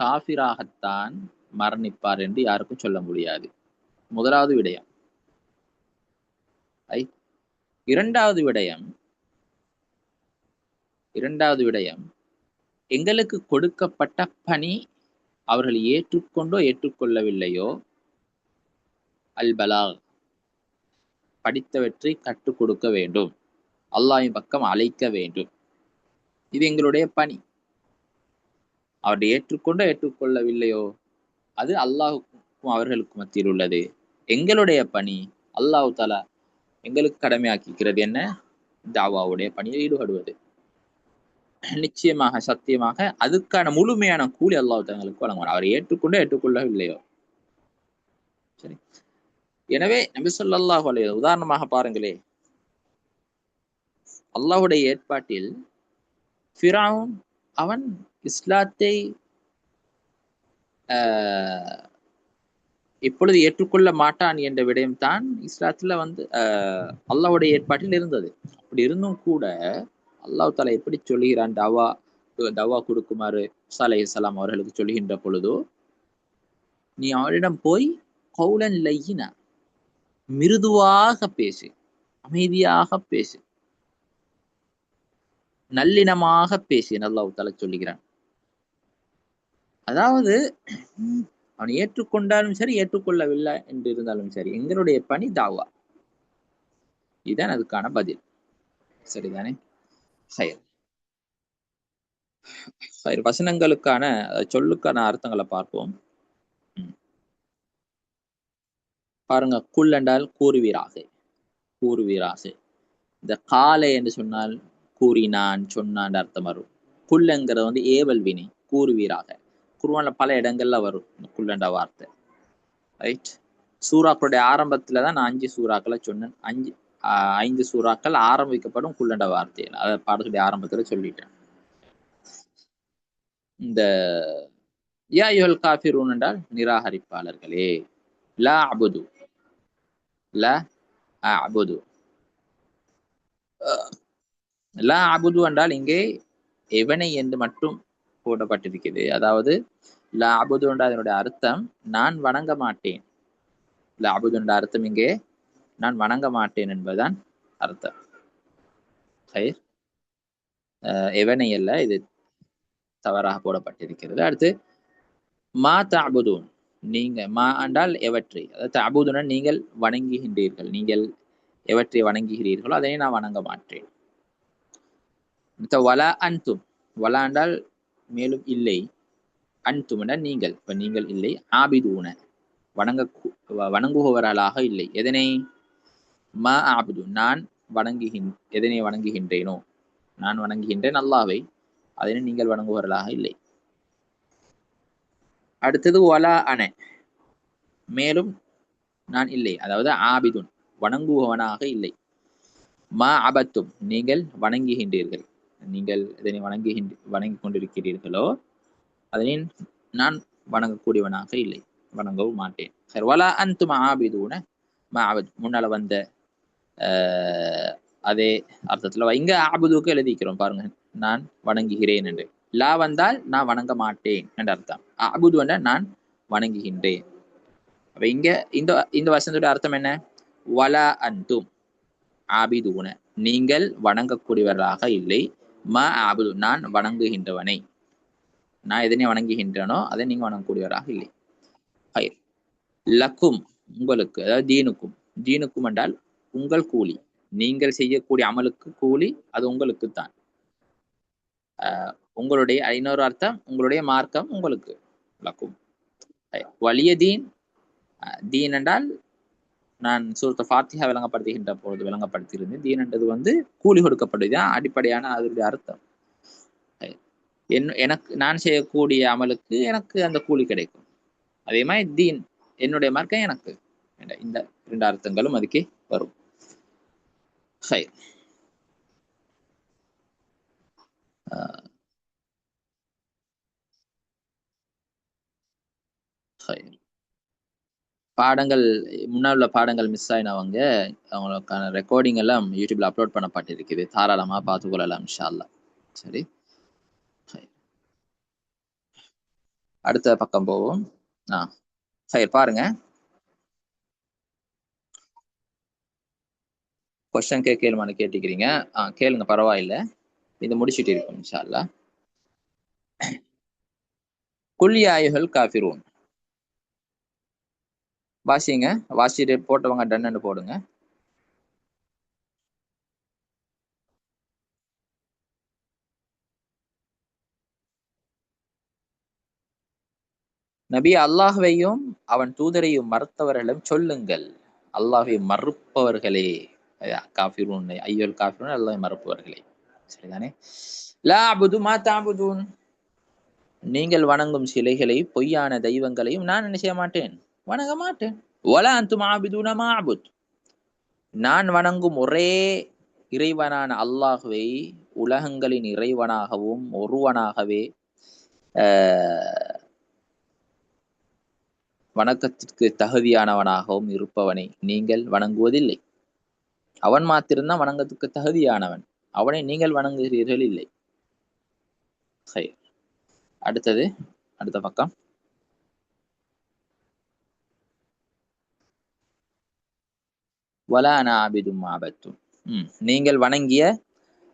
காஃபிராகத்தான் மரணிப்பார் என்று யாருக்கும் சொல்ல முடியாது. முதலாவது விடயம். இரண்டாவது விடயம், எங்களுக்கு கொடுக்கப்பட்ட பணி அவர்கள் ஏற்றுக்கொண்டோ ஏற்றுக்கொள்ளவில்லையோ, அல் பலாக், படித்தவற்றை கற்றுக் கொடுக்க வேண்டும், அல்லாஹ்வின் பக்கம் அழைக்க வேண்டும். இது எங்களுடைய பணி. அவர்கள் ஏற்றுக்கொண்டோ ஏற்றுக்கொள்ளவில்லையோ, அது அல்லாஹுக்கும் அவர்களுக்கும் மத்தியில் உள்ளது. எங்களுடைய பணி, அல்லாஹ் தஆலா எங்களுக்கு கடமையாக்கிக்கிறது என்ன, தாவாவுடைய பணியில் ஈடுபடுவது. நிச்சயமாக சத்தியமாக அதுக்கான முழுமையான கூலி அல்லாஹ் தங்களுக்கு வழங்குவார், அவர் ஏற்றுக்கொண்டோ ஏற்றுக்கொள்ளவில்லையோ. சரி. எனவே நபி ஸல்லல்லாஹு அலைஹி வஸல்லம் உதாரணமாக பாருங்களே, அல்லாஹ்வுடைய ஏற்பாட்டில் ஃபிரௌன் அவன் இஸ்லாத்தை எப்பொழுது ஏற்றுக்கொள்ள மாட்டான் என்ற விடயம் தான் இஸ்லாத்துல அல்லாஹ்வுடைய ஏற்பாட்டில் இருந்தது. அப்படி இருந்தும் கூட அல்லாஹ் தஆலா எப்படி சொல்லுகிறான், தவா கொடுக்குமாறு மூஸா அலைஹிஸ்ஸலாம் அவர்களுக்கு சொல்லுகின்ற பொழுதோ, நீ அவரிடம் போய் கௌலன் லையினா, மிருதுவாக பேசு, அமைதியாக பேசு, நல்லினமாக பேசு அல்லாஹ் தஆலா சொல்லுகிறான். அதாவது அவன் ஏற்றுக்கொண்டாலும் சரி, ஏற்றுக்கொள்ளவில்லை என்று இருந்தாலும் சரி, எங்களுடைய பணி தாவா. இதுதான் அதுக்கான பதில். சரிதானே? வசனங்களுக்கான சொல்லுக்கான அர்த்தங்களை பார்ப்போம். பாருங்க, குல் என்றால் கூறுவீராக, கூறுவீராக. இந்த காலை என்று சொன்னால் கூறினான், சொன்னான் அர்த்தம் வரும். குல்லுங்கிறது ஏவல் வினை, கூறுவீராக. குர்ஆன்ல பல இடங்கள்ல வரும் குல்லண்ட வார்த்தை. ரைட். சூறாக்களுடைய ஆரம்பத்துல தான் நான் 5 சூறாக்களை சொன்னேன். 5 சூறாக்கள் ஆரம்பிக்கப்படும் குல்லண்ட வார்த்தை. அதை பாடத்துடைய ஆரம்பத்துல சொல்லிட்டேன். இந்த யா அய்யுஹல் காஃபிரூன் என்றால் நிராகரிப்பாளர்களே, லா அபுது, லா அபுது, லா அபுது என்றால் இங்கே எவனை என்று மட்டும் போடப்பட்டிருக்கிறது. அதாவது லா அபுது என்ற அதனுடைய அர்த்தம் நான் வணங்க மாட்டேன். லா அபுது என்ற அர்த்தம் இங்கே நான் வணங்க மாட்டேன் என்பதுதான் அர்த்தம். எவனை அல்ல, இது தவறாக போடப்பட்டிருக்கிறது. அடுத்து மா தஅபுதூன், நீங்க, மா என்றால் எவற்றை, அதாவது தஅபுதுன நீங்கள் வணங்குகின்றீர்கள், நீங்கள் எவற்றை வணங்குகிறீர்களோ அதனை நான் வணங்க மாட்டேன். வலா அன்தும், வலா என்றால் மேலும் இல்லை, அன்தும் என்றால் நீங்கள், இப்ப நீங்கள் இல்லை, ஆபிதூன வணங்குபவர்களாக இல்லை. எதனை, மா ஆபிது, நான் எதனை வணங்குகின்றேனோ, நான் வணங்குகின்றேன் அல்லாஹ்வை, அதனை நீங்கள் வணங்குபவர்களாக இல்லை. அடுத்தது வலா அன, மேலும் நான் இல்லை, அதாவது ஆபிதுன் வணங்குபவனாக இல்லை. மா அபத்தும், நீங்கள் வணங்குகின்றீர்கள், நீங்கள் இதனை வணங்கி கொண்டிருக்கிறீர்களோ அதனை நான் வணங்கக்கூடியவனாக இல்லை, வணங்கவும் மாட்டேன். வலா அன்தும் ஆபிதூன மா அபத், முன்னால வந்த அதே அர்த்தத்துல இங்க ஆபுதுக்கு எழுதிக்கிறோம் பாருங்க, நான் வணங்குகிறேன் என்று. லா வந்தால் நான் வணங்க மாட்டேன் என்ற அர்த்தம், அபுது என்றால் நான் வணங்குகின்றேன். அப்ப இங்க இந்த வசனத்துடைய அர்த்தம் என்ன, வலா அன்தும் ஆபிதூன, நீங்கள் வணங்கக்கூடியவர்களாக இல்லை, மா ஆபுது, நான் வணங்குகின்றவனை, நான் எதனை வணங்குகின்றனோ அதை நீங்க வணங்கக்கூடியவராக இல்லை. லக்கும், உங்களுக்கு, அதாவது தீனுக்கும், தீனுக்கும் என்றால் உங்கள் கூலி, நீங்கள் செய்யக்கூடிய அமலுக்கு கூலி அது உங்களுக்குத்தான். உங்களுடைய இன்னொரு அர்த்தம் உங்களுடைய மார்க்கம் உங்களுக்கு. லக்கும் வலிய தீன், தீன் என்றால் நான் சூரத்துல் ஃபாத்திஹா விளங்கப்படுத்துகின்ற பொழுது விளங்கப்படுத்தியிருந்தேன். தீன் என்றது கூலி கொடுக்கப்படுது, அடிப்படையான அதனுடைய அர்த்தம். எனக்கு நான் செய்யக்கூடிய அமலுக்கு எனக்கு அந்த கூலி கிடைக்கும். அதே மாதிரி தீன் என்னுடைய மார்க்கம் எனக்கு, இந்த 2 அர்த்தங்களும் அதுக்கே வரும். பாடங்கள் முன்னால் உள்ள பாடங்கள் மிஸ் ஆயினவங்க அவங்களுக்கான ரெக்கார்டிங் எல்லாம் யூடியூப்ல அப்லோட் பண்ணப்பட்டிருக்குது, தாராளமா பார்த்துக்கொள்ளலாம் இன்ஷா அல்லாஹ். சரி, அடுத்த பக்கம் போவோம். சரி, பாருங்க, கொஸ்டின் கேட்கலுமான்னு கேட்டுக்கிறீங்க. கேளுங்க, பரவாயில்லை, இதை முடிச்சுட்டு இருக்கும் இன்ஷா அல்லாஹ். குல் யா அய்யுஹல் காஃபிரூன் வாசிங்க, வாசிட்டு போட்டவங்க டன்னு போடுங்க. நபி, அல்லாஹ்வையும் அவன் தூதரையும் மறுத்தவர்களும் சொல்லுங்கள். அல்லாஹ்வை மறுப்பவர்களே, காஃபிரூன், அய்யுல் காஃபிரூன், அல்லாஹ்வை மறுப்பவர்களே, சரிதானே? லா அபுது மா தஅபுதூன், நீங்கள் வணங்கும் சிலைகளை, பொய்யான தெய்வங்களையும் நான் என்ன செய்ய மாட்டேன், வணங்க மாட்டேன். வலா அன்தும் ஆபிதூன மா அபுத், நான் வணங்கும் ஒரே இறைவனான அல்லாஹ்வை உலகங்களின் இறைவனாகவும் ஒருவனாகவே வணக்கத்திற்கு தகுதியானவனாகவும் இருப்பவனை நீங்கள் வணங்குவதில்லை. அவன் மாத்திரம்தான் வணங்கத்துக்கு தகுதியானவன், அவனை நீங்கள் வணங்குகிறீர்கள் இல்லை. சரி, அடுத்தது, அடுத்த பக்கம். வலா அன ஆபிதும் மா அபத்தும், நீங்கள் வணங்கிய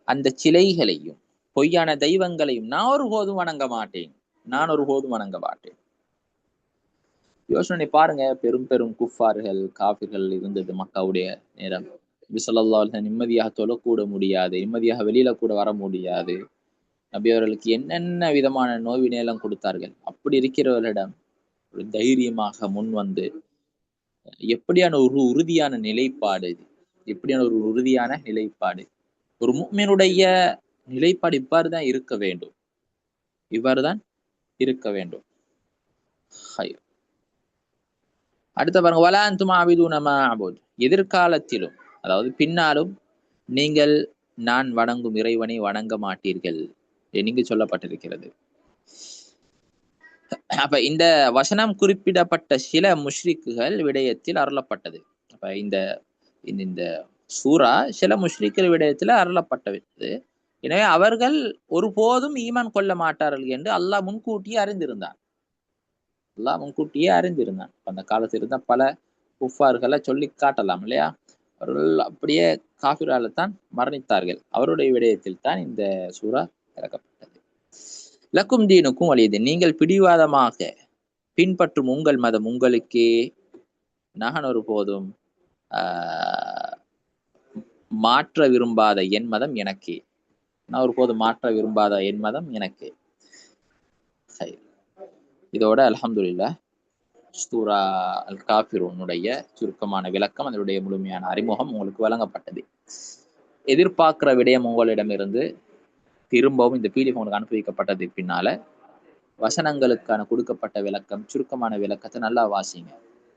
அந்த சிலைகளையும் பொய்யான தெய்வங்களையும் நான் ஒருபோதும் வணங்க மாட்டேன், நான் ஒருபோதும் வணங்க மாட்டேன். யோசனை பாருங்க, பெரும் பெரும் குஃபார்கள், காஃபிர்கள் இருந்தது மக்காவுடைய நேரம். நபி ஸல்லல்லாஹு அலைஹி வஸல்லம் நிம்மதியாக தொழக்கூட முடியாது, நிம்மதியாக வெளியில கூட வர முடியாது. நபி அவர்களுக்கு என்னென்ன விதமான நோவினையெல்லாம் கொடுத்தார்கள். அப்படி இருக்கிறவர்களிடம் ஒரு தைரியமாக முன் வந்து எப்படியான ஒரு உறுதியான நிலைப்பாடு இது, எப்படியான ஒரு உறுதியான நிலைப்பாடு. ஒரு முஃமினுடைய நிலைப்பாடு இவ்வாறு தான் இருக்க வேண்டும், இவ்வாறு தான் இருக்க வேண்டும். அடுத்த பாருங்க, வலா அன்தும் ஆபிதூன மா அபுத், எதிர்காலத்திலும் அதாவது பின்னாலும் நீங்கள் நான் வணங்கும் இறைவனை வணங்க மாட்டீர்கள் என்று சொல்லப்பட்டிருக்கிறது. அப்ப இந்த வசனம் குறிப்பிடப்பட்ட சில முஷ்ரிக்குகள் விடயத்தில் அருளப்பட்டது. அப்ப இந்த இந்த சூரா சில முஷ்ரிக்குகள் விடயத்தில் அருளப்பட்டது. எனவே அவர்கள் ஒருபோதும் ஈமான் கொள்ள மாட்டார்கள் என்று அல்லாஹ் முன்கூட்டியே அறிந்திருந்தான். அந்த காலத்தில் இருந்த பல குஃபார்களை சொல்லி காட்டலாம் இல்லையா? அவர்கள் அப்படியே காஃபிராலத்தான் மரணித்தார்கள். அவருடைய விடயத்தில் தான் இந்த சூரா இறக்கப்பட்டது. லக்கும் தீனுக்கும் வலியது, நீங்கள் பிடிவாதமாக பின்பற்றும் உங்கள் மதம் உங்களுக்கே, நான் ஒருபோதும் மாற்ற விரும்பாத என் மதம் எனக்கே, நான் ஒருபோதும் மாற்ற விரும்பாத என் மதம் எனக்கே. இதோட அல்ஹம்துலில்லாஹ் சூரா அல் காஃபிரூனுடைய சுருக்கமான விளக்கம், அதனுடைய முழுமையான அறிமுகம் உங்களுக்கு வழங்கப்பட்டது. எதிர்பார்க்கிற விடயம் உங்களிடமிருந்து திரும்பவும் இந்த PDF உங்களுக்கு அனுப்பி வைக்கப்பட்டது. பின்னால வசனங்களுக்கான கொடுக்கப்பட்ட விளக்கம், சுருக்கமான விளக்கத்தை நல்லா வாசிங்க,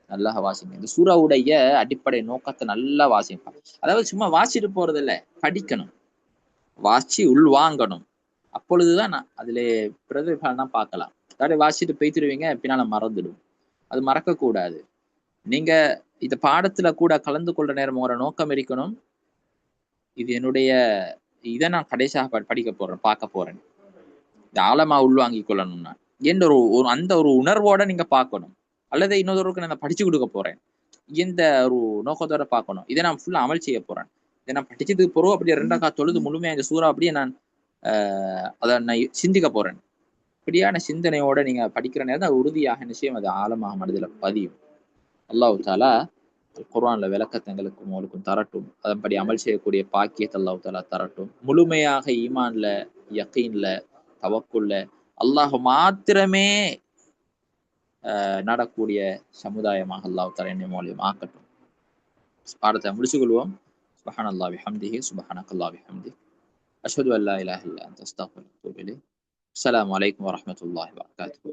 நல்லா வாசிங்க. இந்த சூறாவுடைய அடிப்படை நோக்கத்தை நல்லா வாசிங்க. அதாவது சும்மா வாசிட்டு போறது இல்லை, படிக்கணும், வாசி உள்வாங்கணும். அப்பொழுதுதான் அதுல பிரதிபலனா பார்க்கலாம். அதாவது வாசிட்டு பேசிடுவீங்க, பின்னால மறந்துடும். அது மறக்க கூடாது. நீங்க இந்த பாடத்துல கூட கலந்து கொள்ற நேரம் உங்களோட நோக்கம் இருக்கணும், இது என்னுடைய இதை நான் கடைசியாக படிக்க போறேன், பார்க்க போறேன், இந்த ஆழமா உள்வாங்கிக் கொள்ளணும்னா என்ற ஒரு அந்த ஒரு உணர்வோட நீங்க பார்க்கணும். அல்லது இன்னொருவருக்கு நான் படிச்சு கொடுக்க போறேன், இந்த ஒரு நோக்கத்தோட பார்க்கணும். இதை நான் ஃபுல்லா அமல் செய்ய போறேன், இதை நான் படிச்சதுக்கு பிறகு அப்படியே 2 தொழுது முழுமையா இந்த சூறா அப்படியே நான் அதை நான் சிந்திக்க போறேன். இப்படியான சிந்தனையோட நீங்க படிக்கிற நேரம் உறுதியாக நிச்சயம் அது ஆழமாக மனதில் பதியும். அல்லாஹ் தாலா குர்ஆன்ல விளக்கத்தங்களுக்கும் உங்களுக்கும் தரட்டும். அதன்படி அமல் செய்யக்கூடிய பாக்கியத்தை அல்லாஹ் தாலா தரட்டும். முழுமையாக ஈமான்ல, யக்கீன்ல, தவக்குல்ல அல்லாஹ் மாத்திரமே நடக்கூடிய சமுதாயமாக அல்லாஹ் தாலா என்னை மூலியம் ஆக்கட்டும். பாடத்தை முடிச்சுக்கொள்வோம். சுப்ஹானல்லாஹி பிஹம்திஹி சுப்ஹானக்கல்லாஹி பிஹம்திஹி அஷ்ஹது அல்லா இலாஹ இல்லா அன்த அஸ்தக்ஃபிருக்க வ அத்தூபு இலைக். அஸ்ஸலாமு அலைக்கும் வரஹ்மத்துல்லாஹி வபரகாத்துஹு.